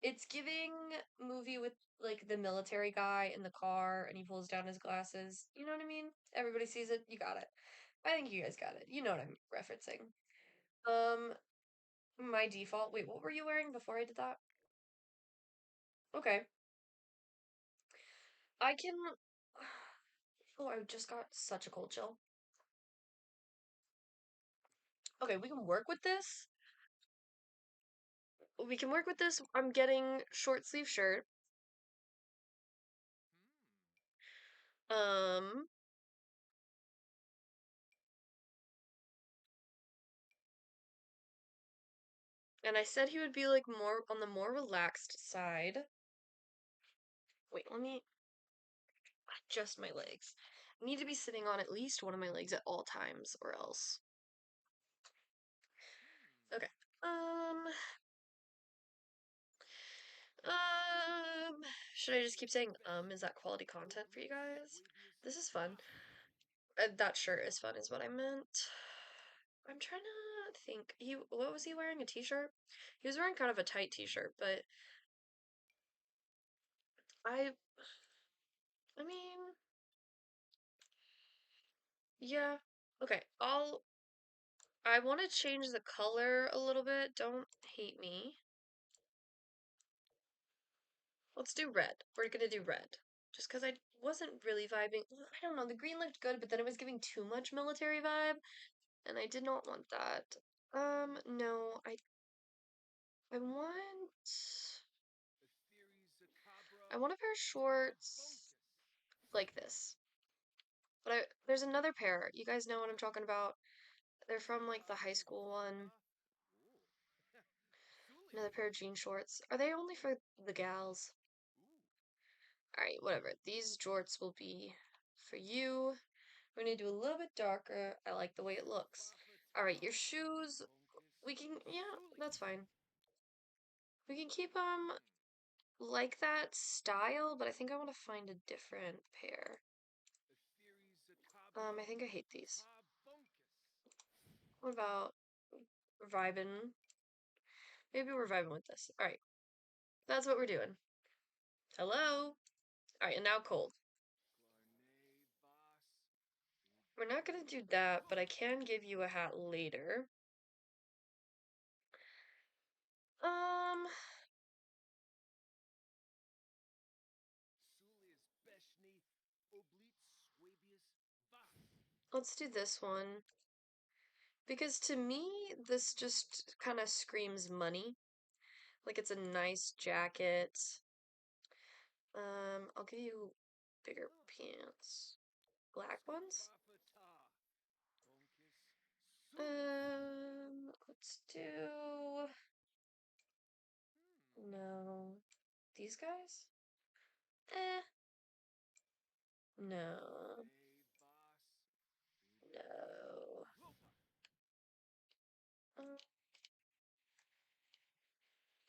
It's giving movie with like the military guy in the car and he pulls down his glasses. You know what I mean? Everybody sees it. You got it. I think you guys got it. You know what I'm referencing. Um, my default. Wait, what were you wearing before I did that? Okay. I can. Oh, I just got such a cold chill. Okay, we can work with this. We can work with this. I'm getting short sleeve shirt. Um, and I said he would be like more on the more relaxed side. Wait, let me adjust my legs. I need to be sitting on at least one of my legs at all times, or else. Okay. Um, should I just keep saying, is that quality content for you guys? This is fun. That shirt is fun, is what I meant. I'm trying to think. What was he wearing? A t-shirt? He was wearing kind of a tight t-shirt, but I, I mean, yeah. Okay, I want to change the color a little bit. Don't hate me. Let's do red. We're gonna do red. Just because I wasn't really vibing. I don't know, the green looked good, but then it was giving too much military vibe, and I did not want that. No, I want a pair of shorts like this. But there's another pair. You guys know what I'm talking about. They're from like the high school one. Another pair of jean shorts. Are they only for the gals? Alright, whatever. These jorts will be for you. We're gonna do a little bit darker. I like the way it looks. Alright, your shoes, we can, yeah, that's fine. We can keep them like that style, but I think I want to find a different pair. I think I hate these. What about vibing? Maybe we're vibing with this. Alright, that's what we're doing. Hello? Alright, and now cold. We're not gonna do that, but I can give you a hat later. Um, let's do this one. Because to me, this just kind of screams money. Like it's a nice jacket. I'll give you bigger pants. Black ones? Let's do... No. These guys? Eh. No. No. Uh,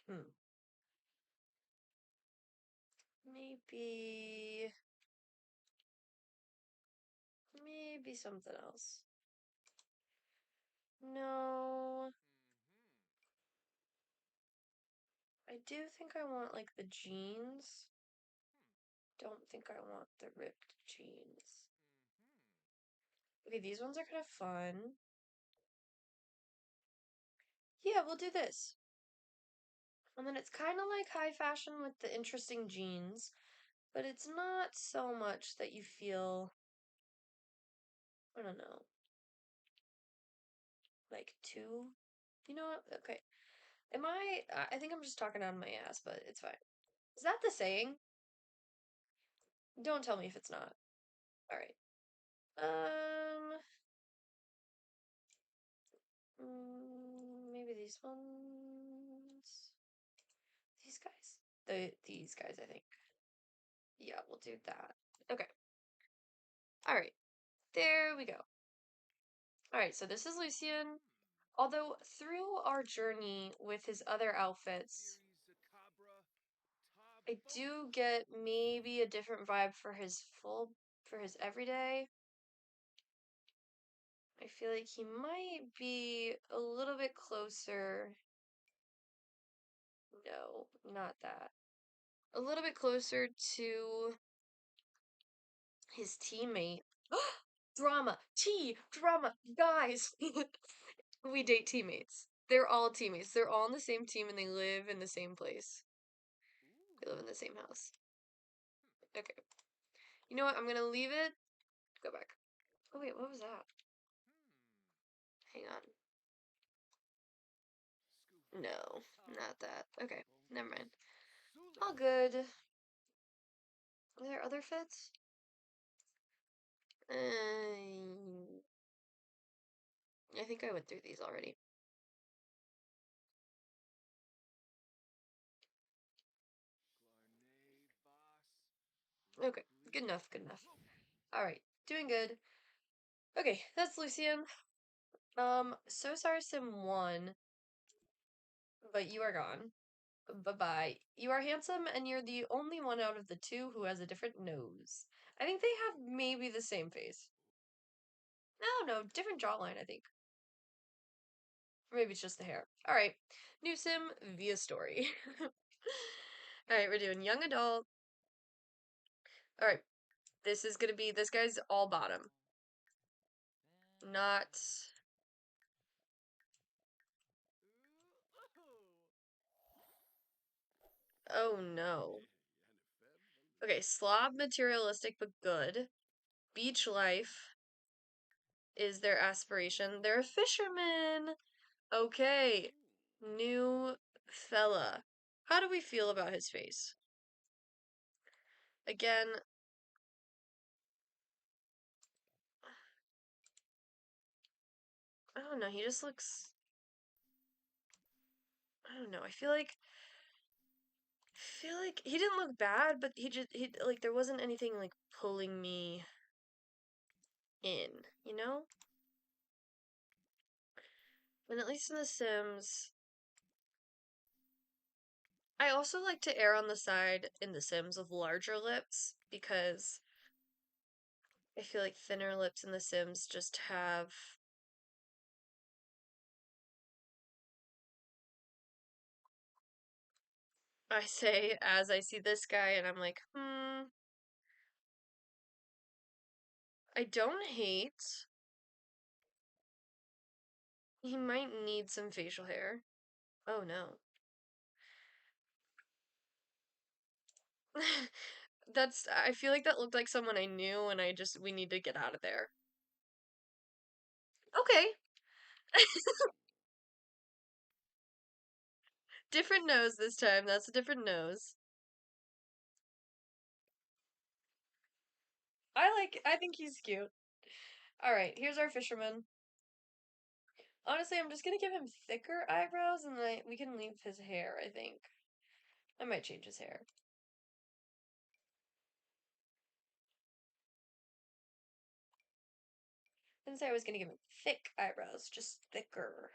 hmm. Maybe... Maybe something else. No. I do think I want, like, the jeans. Don't think I want the ripped jeans. Okay, these ones are kind of fun. Yeah, we'll do this. And then it's kind of like high fashion with the interesting jeans, but it's not so much that you feel, I don't know, like too. You know what? Okay. I think I'm just talking out of my ass, but it's fine. Is that the saying? Don't tell me if it's not. All right. Um, maybe these ones. These guys. These guys, I think. Yeah, we'll do that. Okay. All right. There we go. All right, so this is Lucian. Although through our journey with his other outfits, I do get maybe a different vibe for his everyday. I feel like he might be a little bit closer. No, not that. A little bit closer to his teammate. Drama! Drama! Guys! We date teammates. They're all teammates. They're all on the same team and they live in the same place. They live in the same house. Okay. You know what? I'm gonna leave it. Go back. Oh wait, what was that? Hang on. No, not that. Okay, never mind. All good. Are there other fits? I think I went through these already. Okay, good enough, good enough. Alright, doing good. Okay, that's Lucian. So sorry Sim won, but you are gone. Bye-bye. You are handsome, and you're the only one out of the two who has a different nose. I think they have maybe the same face. No, different jawline, I think. Or maybe it's just the hair. Alright. New sim via story. Alright, we're doing young adult. Alright. This is gonna be, this guy's all bottom. Not. Oh no. Okay, slob, materialistic, but good. Beach life is their aspiration. They're a fisherman. Okay. New fella. How do we feel about his face? Again, I don't know. He just looks. I don't know. I feel like he didn't look bad, but he like there wasn't anything like pulling me in, you know? And at least in The Sims, I also like to err on the side in The Sims of larger lips because I feel like thinner lips in The Sims just have. I say as I see this guy and I'm like, I don't hate. He might need some facial hair. Oh no. I feel like that looked like someone I knew and we need to get out of there. Okay. Different nose this time. That's a different nose. I think he's cute. Alright, here's our fisherman. Honestly, I'm just gonna give him thicker eyebrows and then we can leave his hair, I think. I might change his hair. Didn't say I was gonna give him thick eyebrows, just thicker.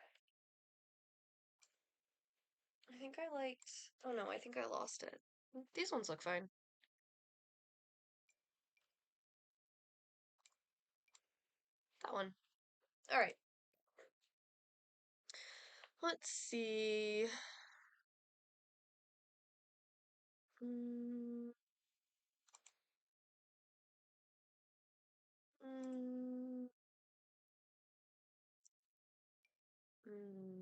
I think I liked. Oh no, I think I lost it. These ones look fine. That one. Alright. Let's see. Mm, mm, mm.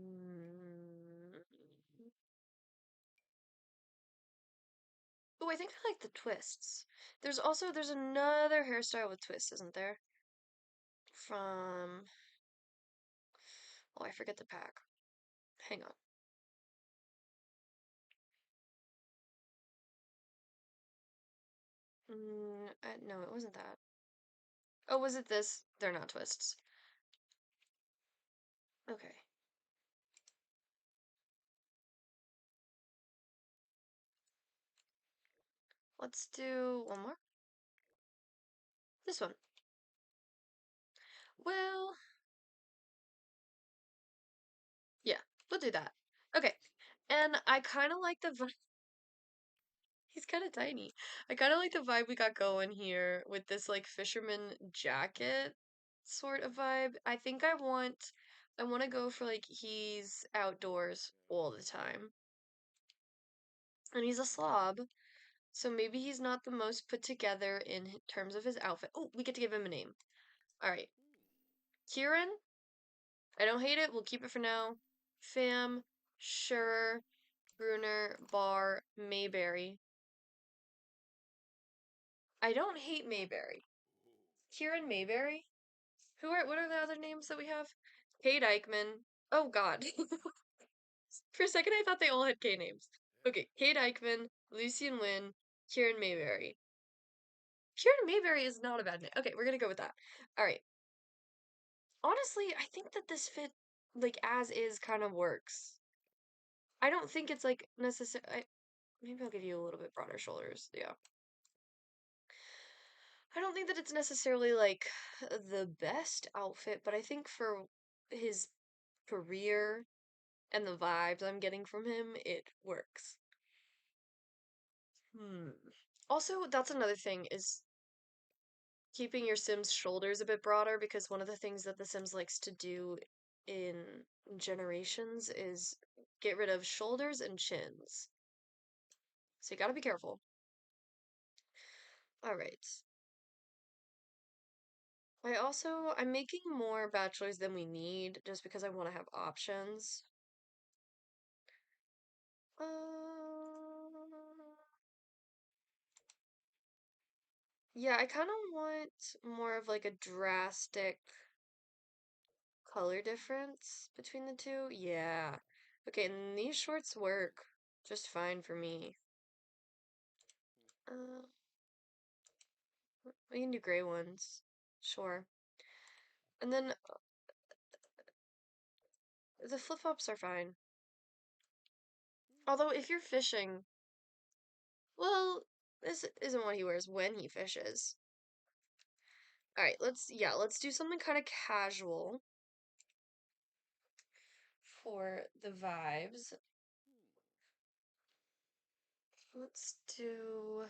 Oh, I think I like the twists. There's another hairstyle with twists, isn't there? From I forget the pack. Hang on. No, it wasn't that. Oh, was it this? They're not twists. Okay. Let's do one more. This one. Well, yeah, we'll do that. Okay. And I kind of like the vibe. He's kind of tiny. I kind of like the vibe we got going here with this like fisherman jacket sort of vibe. I want to go for like he's outdoors all the time. And he's a slob, so maybe he's not the most put together in terms of his outfit. Oh, we get to give him a name. All right. Kieran, I don't hate it. We'll keep it for now. Fam, Sure, Bruner, Bar, Mayberry. I don't hate Mayberry. Kieran Mayberry? What are the other names that we have? Kate Eichmann. Oh god. For a second I thought they all had K names. Okay, Kate Eichmann, Lucian Wynn, Kieran Mayberry. Kieran Mayberry is not a bad name. Okay, we're gonna go with that. Alright. Honestly, I think that this fit, like, as is kind of works. I don't think it's, like, necessary. Maybe I'll give you a little bit broader shoulders. Yeah. I don't think that it's necessarily, like, the best outfit, but I think for his career and the vibes I'm getting from him, it works. Hmm. Also, that's another thing is keeping your Sim's shoulders a bit broader because one of the things that the Sims likes to do in generations is get rid of shoulders and chins. So you gotta be careful. All right. I'm making more bachelors than we need just because I want to have options. Uh, yeah, I kind of want more of like a drastic color difference between the two. Yeah. Okay, and these shorts work just fine for me. Uh, we can do gray ones. Sure. And then the flip-flops are fine. Although if you're fishing, well, this isn't what he wears when he fishes. All right, let's do something kind of casual for the vibes. Let's do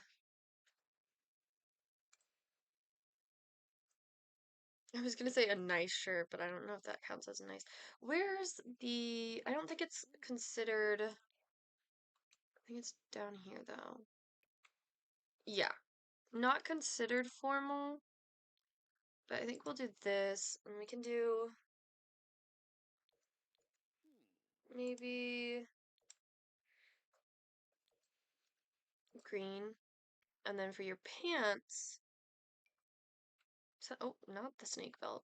I was gonna say a nice shirt, but I don't know if that counts as nice. I don't think it's considered, I think it's down here though. Yeah, not considered formal, but I think we'll do this, and we can do maybe green, and then for your pants, so, oh, not the snake belt.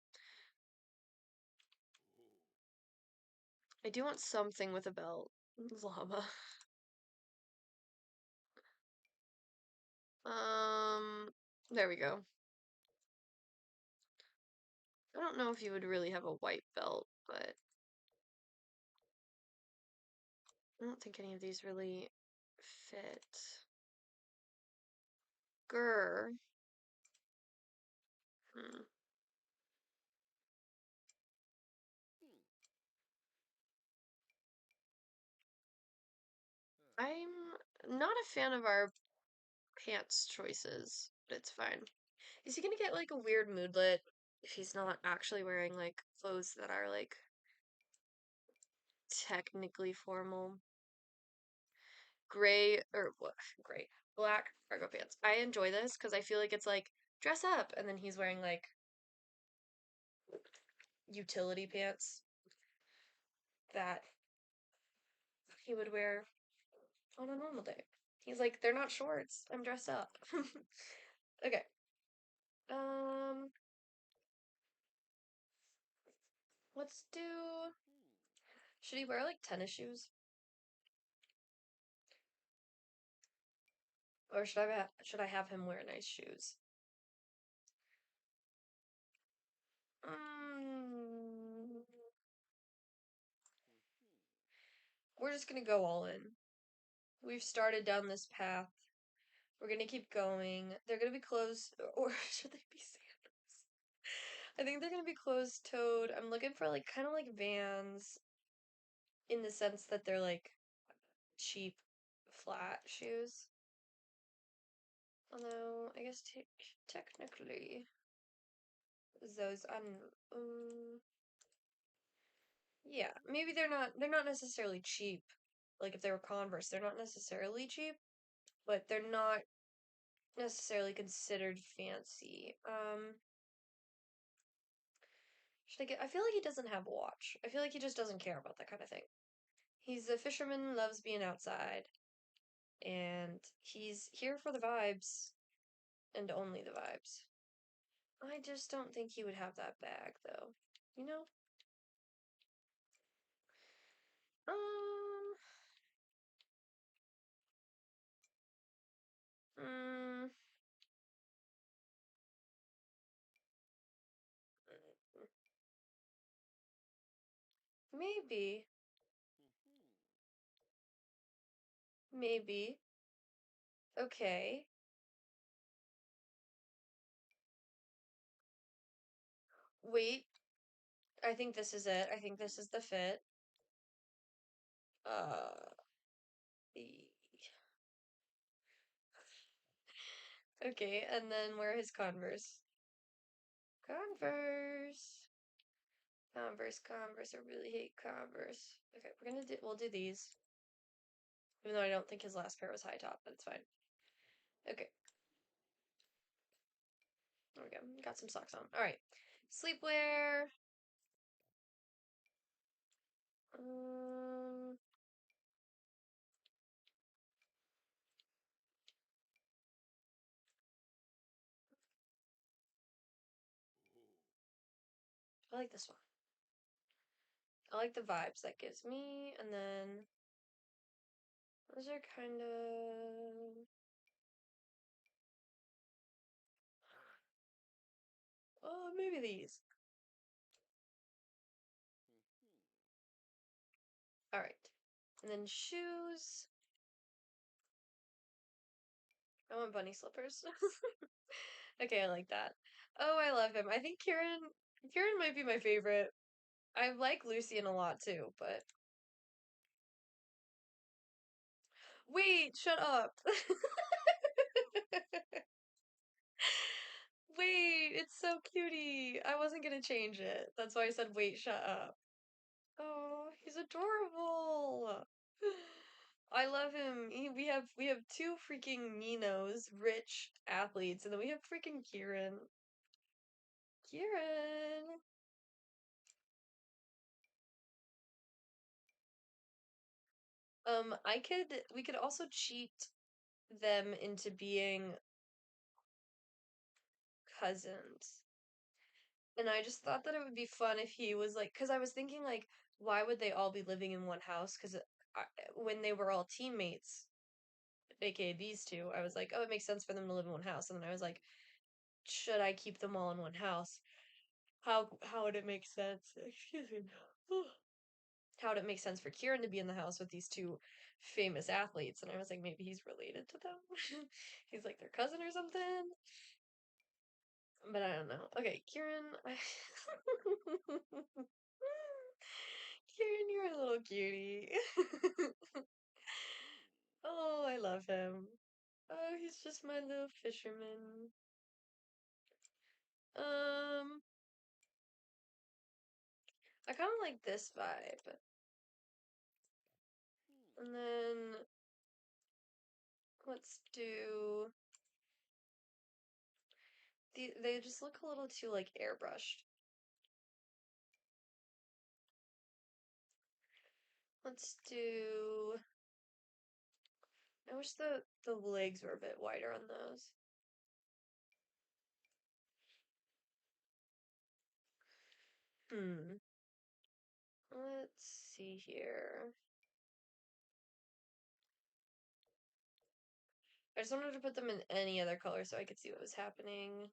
I do want something with a belt. Llama. Um, there we go. I don't know if you would really have a white belt, but I don't think any of these really fit. Grr. Hmm. I'm not a fan of our pants choices, but it's fine. Is he gonna get like a weird moodlet if he's not actually wearing like clothes that are like technically formal? Gray or what? Gray, black cargo pants. I enjoy this because I feel like it's like dress up, and then he's wearing like utility pants that he would wear on a normal day. He's like, they're not shorts. I'm dressed up. Okay. Um, let's do. Should he wear like tennis shoes, or should I have him wear nice shoes? Um, we're just gonna go all in. We've started down this path. We're gonna keep going. They're gonna be closed, or should they be sandals? I think they're gonna be closed-toed. I'm looking for like kind of like Vans in the sense that they're like cheap, flat shoes. Although I guess technically those yeah, maybe they're not necessarily cheap. Like if they were Converse, they're not necessarily cheap, but they're not necessarily considered fancy. Should I get? I feel like he doesn't have a watch. I feel like he just doesn't care about that kind of thing. He's a fisherman, loves being outside, and he's here for the vibes and only the vibes. I just don't think he would have that bag though. You know? Um, mm, maybe, maybe. Okay. Wait, I think this is it. I think this is the fit. Uh, e- okay, and then where are his Converse? Converse. Converse, Converse. I really hate Converse. Okay, we'll do these. Even though I don't think his last pair was high top, but it's fine. Okay, there we go. Got some socks on. All right, sleepwear. Um, I like this one. I like the vibes that gives me, and then those are kind of. Oh, maybe these. All right, and then shoes. I want bunny slippers. Okay, I like that. Oh, I love him. I think Kieran might be my favorite. I like Lucian a lot too, but wait, shut up. Wait, it's so cutie. I wasn't gonna change it. That's why I said wait, shut up. Oh, he's adorable. I love him. We have two freaking Minos, rich athletes, and then we have freaking Kieran. Kieran. We could also cheat them into being cousins. And I just thought that it would be fun if he was like, because I was thinking like why would they all be living in one house? Because when they were all teammates, aka these two, I was like, oh, it makes sense for them to live in one house. And then I was like, should I keep them all in one house? How would it make sense? Excuse me. How would it make sense for Kieran to be in the house with these two famous athletes? And I was like, maybe he's related to them. He's like their cousin or something. But I don't know. Okay, Kieran. Kieran, you're a little cutie. Oh, I love him. Oh, he's just my little fisherman. Um, I kind of like this vibe. And then let's do they just look a little too like airbrushed. Let's do I wish the legs were a bit wider on those. Hmm. Let's see here. I just wanted to put them in any other color so I could see what was happening.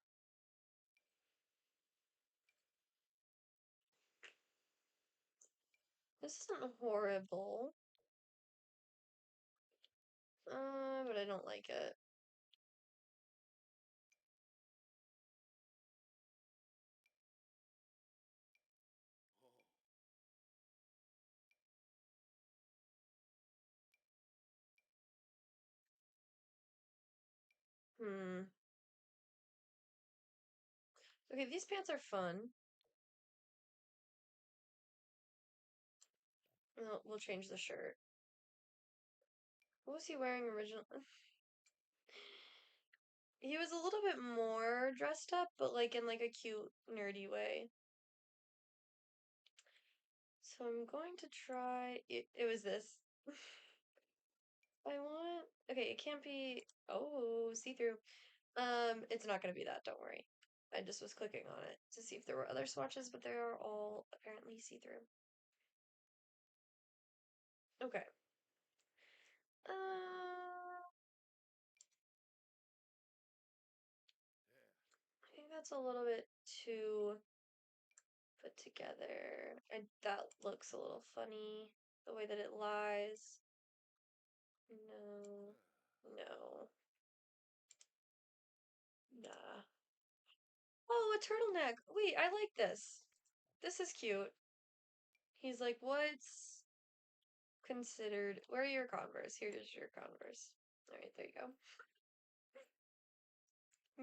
This isn't horrible. But I don't like it. Hmm. Okay, these pants are fun. We'll change the shirt. What was he wearing originally? He was a little bit more dressed up, but like in like a cute, nerdy way. So I'm going to try it was this. I want okay, it can't be see-through. It's not gonna be that, don't worry. I just was clicking on it to see if there were other swatches, but they are all apparently see-through. Okay. I think that's a little bit too put together. And that looks a little funny, the way that it lies. No. No. Nah. Oh, a turtleneck. Wait, I like this. This is cute. He's like, what's considered. Where are your Converse? Here's your Converse. All right, there you go.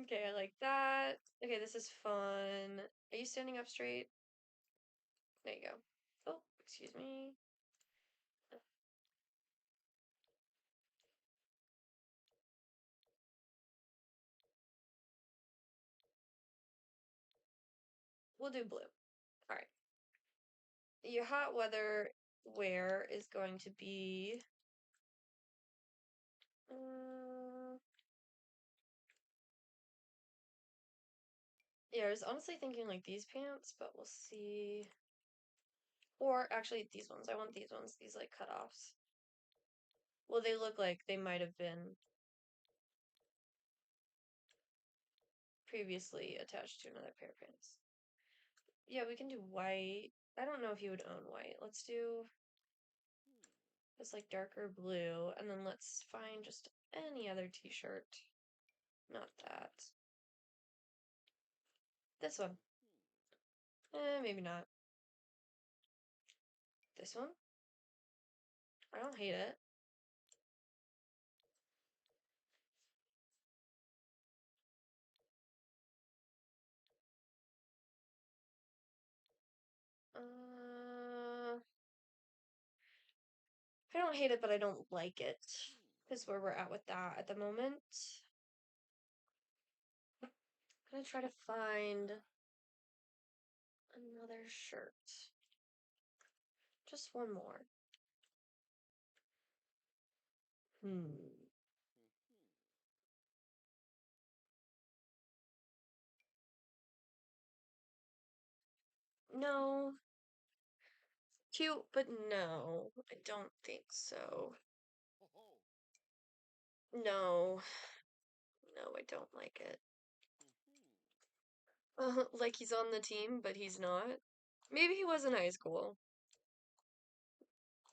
Okay, I like that. Okay, this is fun. Are you standing up straight? There you go. Oh, excuse me. We'll do blue. All right. Your hot weather wear is going to be. Yeah, I was honestly thinking like these pants, but we'll see. Or actually, these ones. I want these ones. These like cutoffs. Well, they look like they might have been previously attached to another pair of pants. Yeah, we can do white. I don't know if you would own white. Let's do this like darker blue, and then let's find just any other t-shirt. Not that. This one. Maybe not. This one? I don't hate it. I don't hate it, but I don't like it. Is where we're at with that at the moment. I'm gonna try to find another shirt. Just one more. Hmm. No. Cute, but no, I don't think so. No, no, I don't like it. Like he's on the team, but he's not. Maybe he was in high school.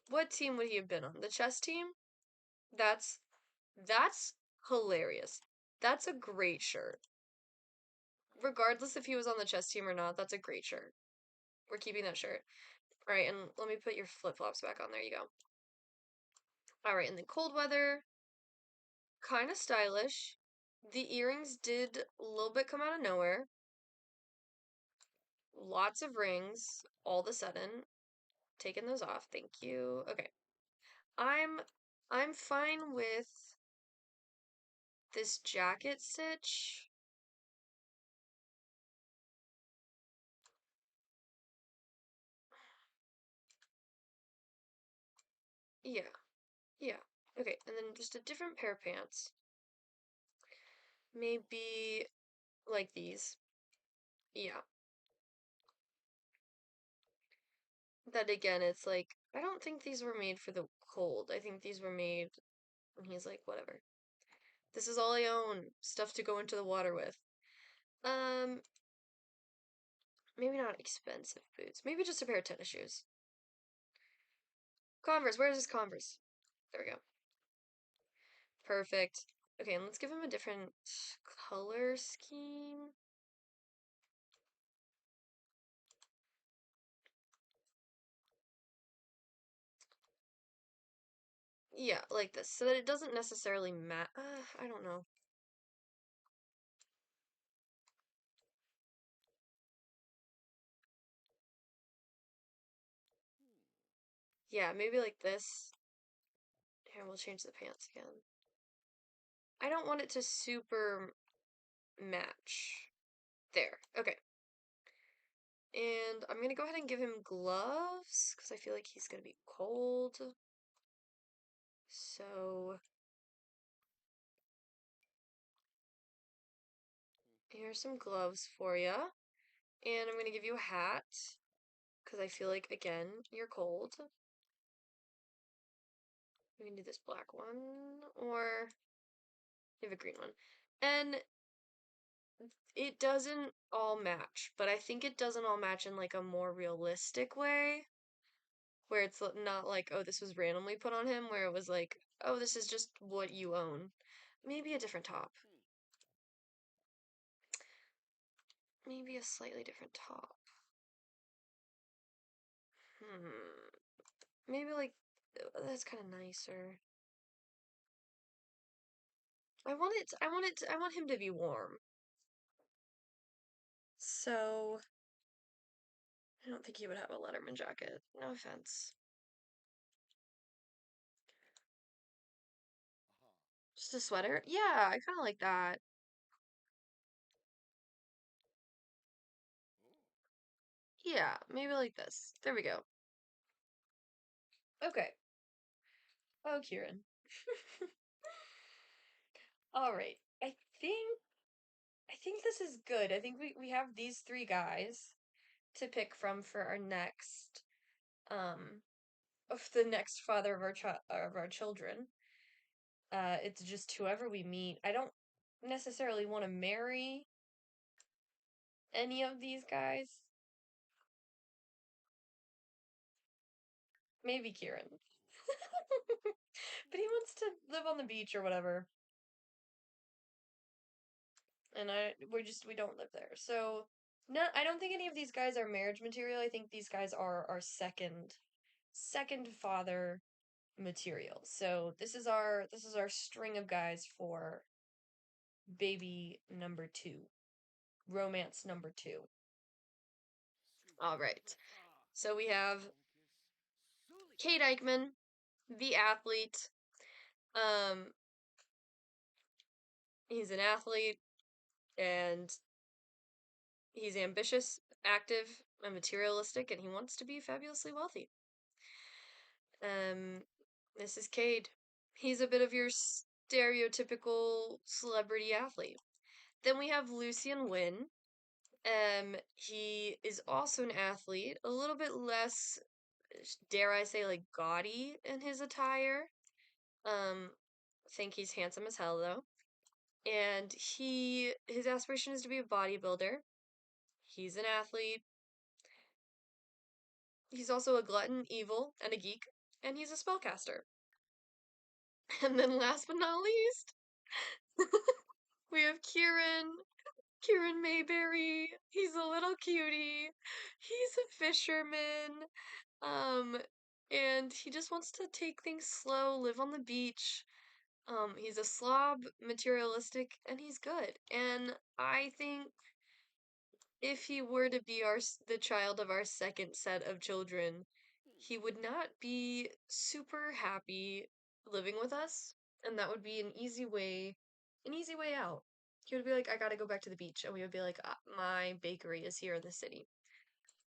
What team would he have been on? The chess team? That's that's hilarious. That's a great shirt. Regardless if he was on the chess team or not, that's a great shirt. We're keeping that shirt. All right, and let me put your flip-flops back on. There you go. All right, and then cold weather, kind of stylish. The earrings did a little bit come out of nowhere. Lots of rings all of a sudden. Taking those off. Thank you. Okay. I'm I'm fine with this jacket stitch. Yeah. Yeah. Okay, and then just a different pair of pants. Maybe like these. Yeah. That again, it's like I don't think these were made for the cold. I think these were made and he's like, whatever. This is all I own. Stuff to go into the water with. Um, maybe not expensive boots. Maybe just a pair of tennis shoes. Converse. Where's his Converse? There we go. Perfect. Okay, and let's give him a different color scheme. Yeah, like this, so that it doesn't necessarily match. I don't know. Yeah, maybe like this. Here, we'll change the pants again. I don't want it to super match. There. Okay. And I'm gonna go ahead and give him gloves because I feel like he's gonna be cold. So here's some gloves for you. And I'm gonna give you a hat because I feel like, again, you're cold. We can do this black one or you have a green one. And it doesn't all match, but I think it doesn't all match in like a more realistic way where it's not like, oh, this was randomly put on him, where it was like, oh, this is just what you own. Maybe a different top. Maybe a slightly different top. Hmm. Maybe like that's kind of nicer. I want him to be warm. So I don't think he would have a Letterman jacket. No offense. Just a sweater? Yeah, I kind of like that. Yeah, maybe like this. There we go. Okay. Oh, Kieran. All right. I think this is good. I think we have these three guys to pick from for our next of the next father of our children. It's just whoever we meet. I don't necessarily want to marry any of these guys. Maybe Kieran. But he wants to live on the beach or whatever. And we don't live there. So no, I don't think any of these guys are marriage material. I think these guys are our second father material. So this is our string of guys for baby number two, romance number two. All right. So we have Kate Eichmann, the athlete. Um, he's an athlete and he's ambitious, active, and materialistic, and he wants to be fabulously wealthy. Um, this is Cade. He's a bit of your stereotypical celebrity athlete. Then we have Lucian Wynn. He is also an athlete, a little bit less dare I say, like gaudy in his attire. Um, think he's handsome as hell though. And his aspiration is to be a bodybuilder. He's an athlete. He's also a glutton, evil, and a geek. And he's a spellcaster. And then last but not least, we have Kieran Mayberry. He's a little cutie. He's a fisherman. Um, and he just wants to take things slow, live on the beach. He's a slob, materialistic, and he's good. And I think if he were to be the child of our second set of children, he would not be super happy living with us, and that would be an easy way out. He would be like, I gotta go back to the beach, and we would be like, my bakery is here in the city.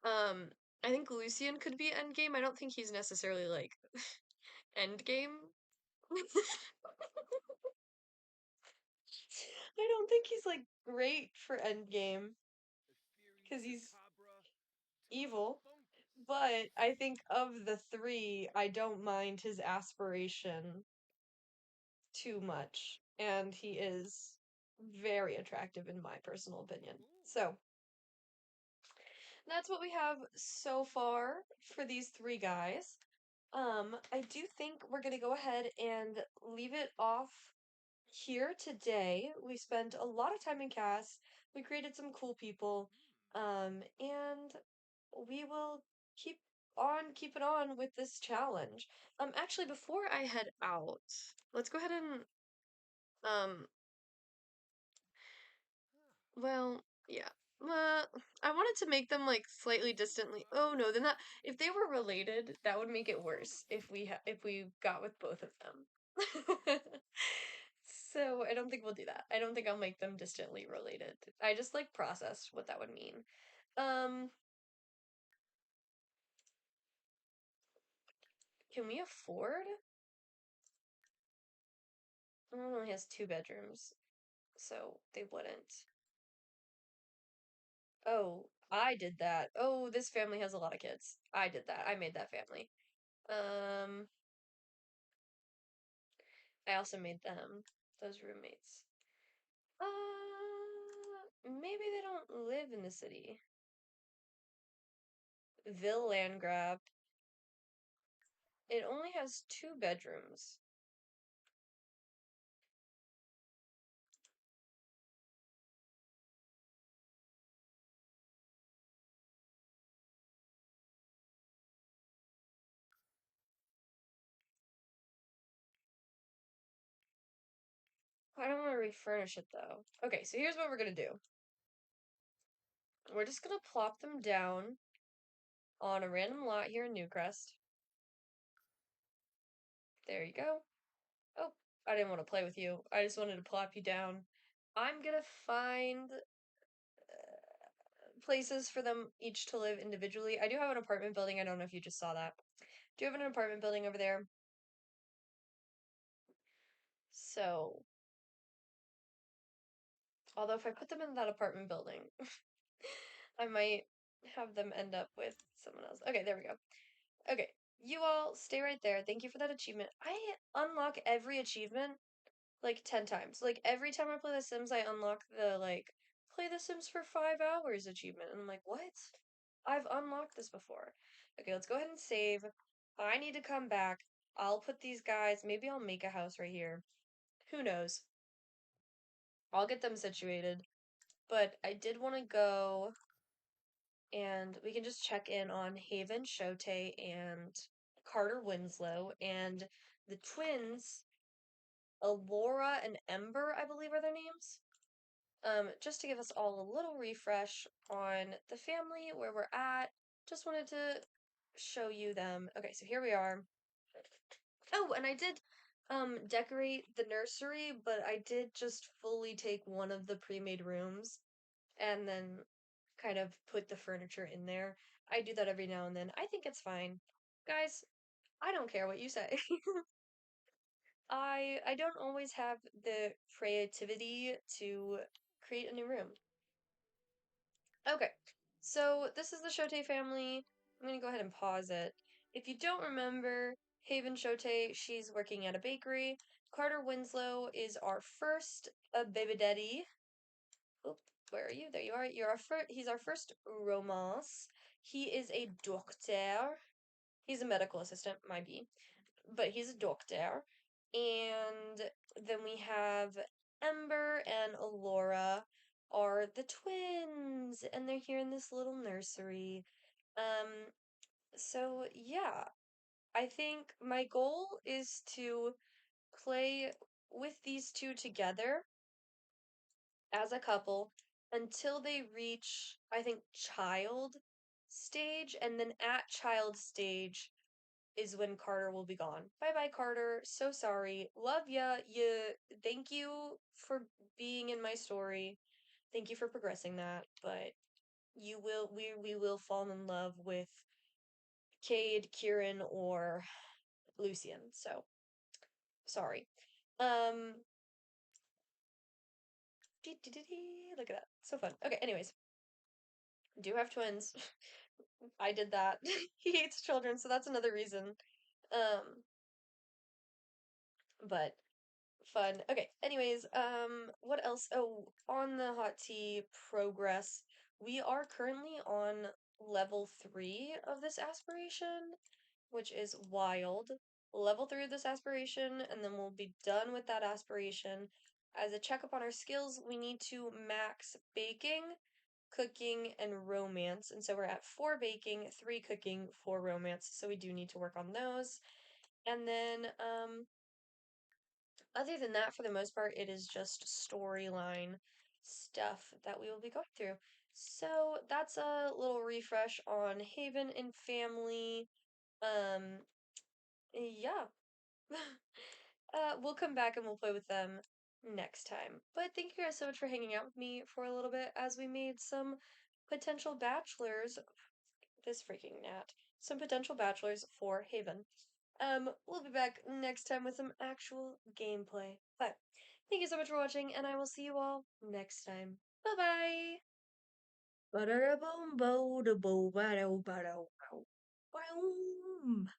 Um, I think Lucian could be endgame. I don't think he's necessarily like endgame. I don't think he's like great for endgame because he's evil. But I think of the three, I don't mind his aspiration too much. And he is very attractive in my personal opinion. So that's what we have so far for these three guys. I do think we're gonna go ahead and leave it off here today. We spent a lot of time in cast. We created some cool people. And we will keep keep it on with this challenge. Actually, before I head out, let's go ahead and um, well, yeah. Uh, I wanted to make them like slightly distantly. Oh no, then that if they were related, that would make it worse if we got with both of them. So I don't think we'll do that. I don't think I'll make them distantly related. I just like processed what that would mean. Um, can we afford? It only has two bedrooms, so they wouldn't. Oh, I did that. Oh, this family has a lot of kids. I did that. I made that family. Um, I also made them, those roommates. Maybe they don't live in the city. Ville land grab. It only has two bedrooms. I don't want to refurnish it though. Okay, so here's what we're gonna do. We're just gonna plop them down on a random lot here in Newcrest. There you go. Oh, I didn't want to play with you. I just wanted to plop you down. I'm gonna find places for them each to live individually. I do have an apartment building. I don't know if you just saw that. Do you have an apartment building over there? So, although if I put them in that apartment building, I might have them end up with someone else. Okay, there we go. Okay, you all stay right there. Thank you for that achievement. I unlock every achievement like 10 times. Like every time I play The Sims, I unlock the like play The Sims for 5 hours achievement. And I'm like, what? I've unlocked this before. Okay, let's go ahead and save. I need to come back. I'll put these guys, maybe I'll make a house right here. Who knows? I'll get them situated. But I did want to go and we can just check in on Haven, Shote, and Carter Winslow. And the twins, Alora and Ember, I believe are their names. Just to give us all a little refresh on the family, where we're at. Just wanted to show you them. Okay, so here we are. Oh, and I did decorate the nursery, but I did just fully take one of the pre-made rooms and then kind of put the furniture in there. I do that every now and then. I think it's fine. Guys, I don't care what you say. I don't always have the creativity to create a new room. Okay, so this is the Shote family. I'm gonna go ahead and pause it. If you don't remember, Haven Shote, she's working at a bakery. Carter Winslow is our first baby daddy. Oh, where are you? There you are. You're our first. He's our first romance. He is a doctor. He's a medical assistant, might be, but he's a doctor. And then we have Ember and Alora are the twins, and they're here in this little nursery. Um, so yeah, I think my goal is to play with these two together as a couple until they reach, I think, child stage, and then at child stage is when Carter will be gone. Bye bye, Carter. So sorry. Love ya. Thank you for being in my story. Thank you for progressing that, but we will fall in love with Cade, Kieran, or Lucian. So sorry. Um, look at that. So fun. Okay, anyways, do have twins. I did that. He hates children, so that's another reason. Um, but fun. Okay, anyways, what else? Oh, on the hot tea progress, we are currently on level 3 of this aspiration, which is wild. Level 3 of this aspiration, and then we'll be done with that aspiration. As a checkup on our skills, we need to max baking, cooking, and romance. And so we're at 4 baking, 3 cooking, 4 romance. So we do need to work on those. And then, other than that, for the most part, it is just storyline stuff that we will be going through. So that's a little refresh on Haven and family. Um, yeah. We'll come back and we'll play with them next time. But thank you guys so much for hanging out with me for a little bit as we made some potential bachelors. This freaking gnat. Some potential bachelors for Haven. We'll be back next time with some actual gameplay. But thank you so much for watching, and I will see you all next time. Bye bye! Ba-da-da-boom, bo-da-bo, ba-do, ba-do, bow. Boom.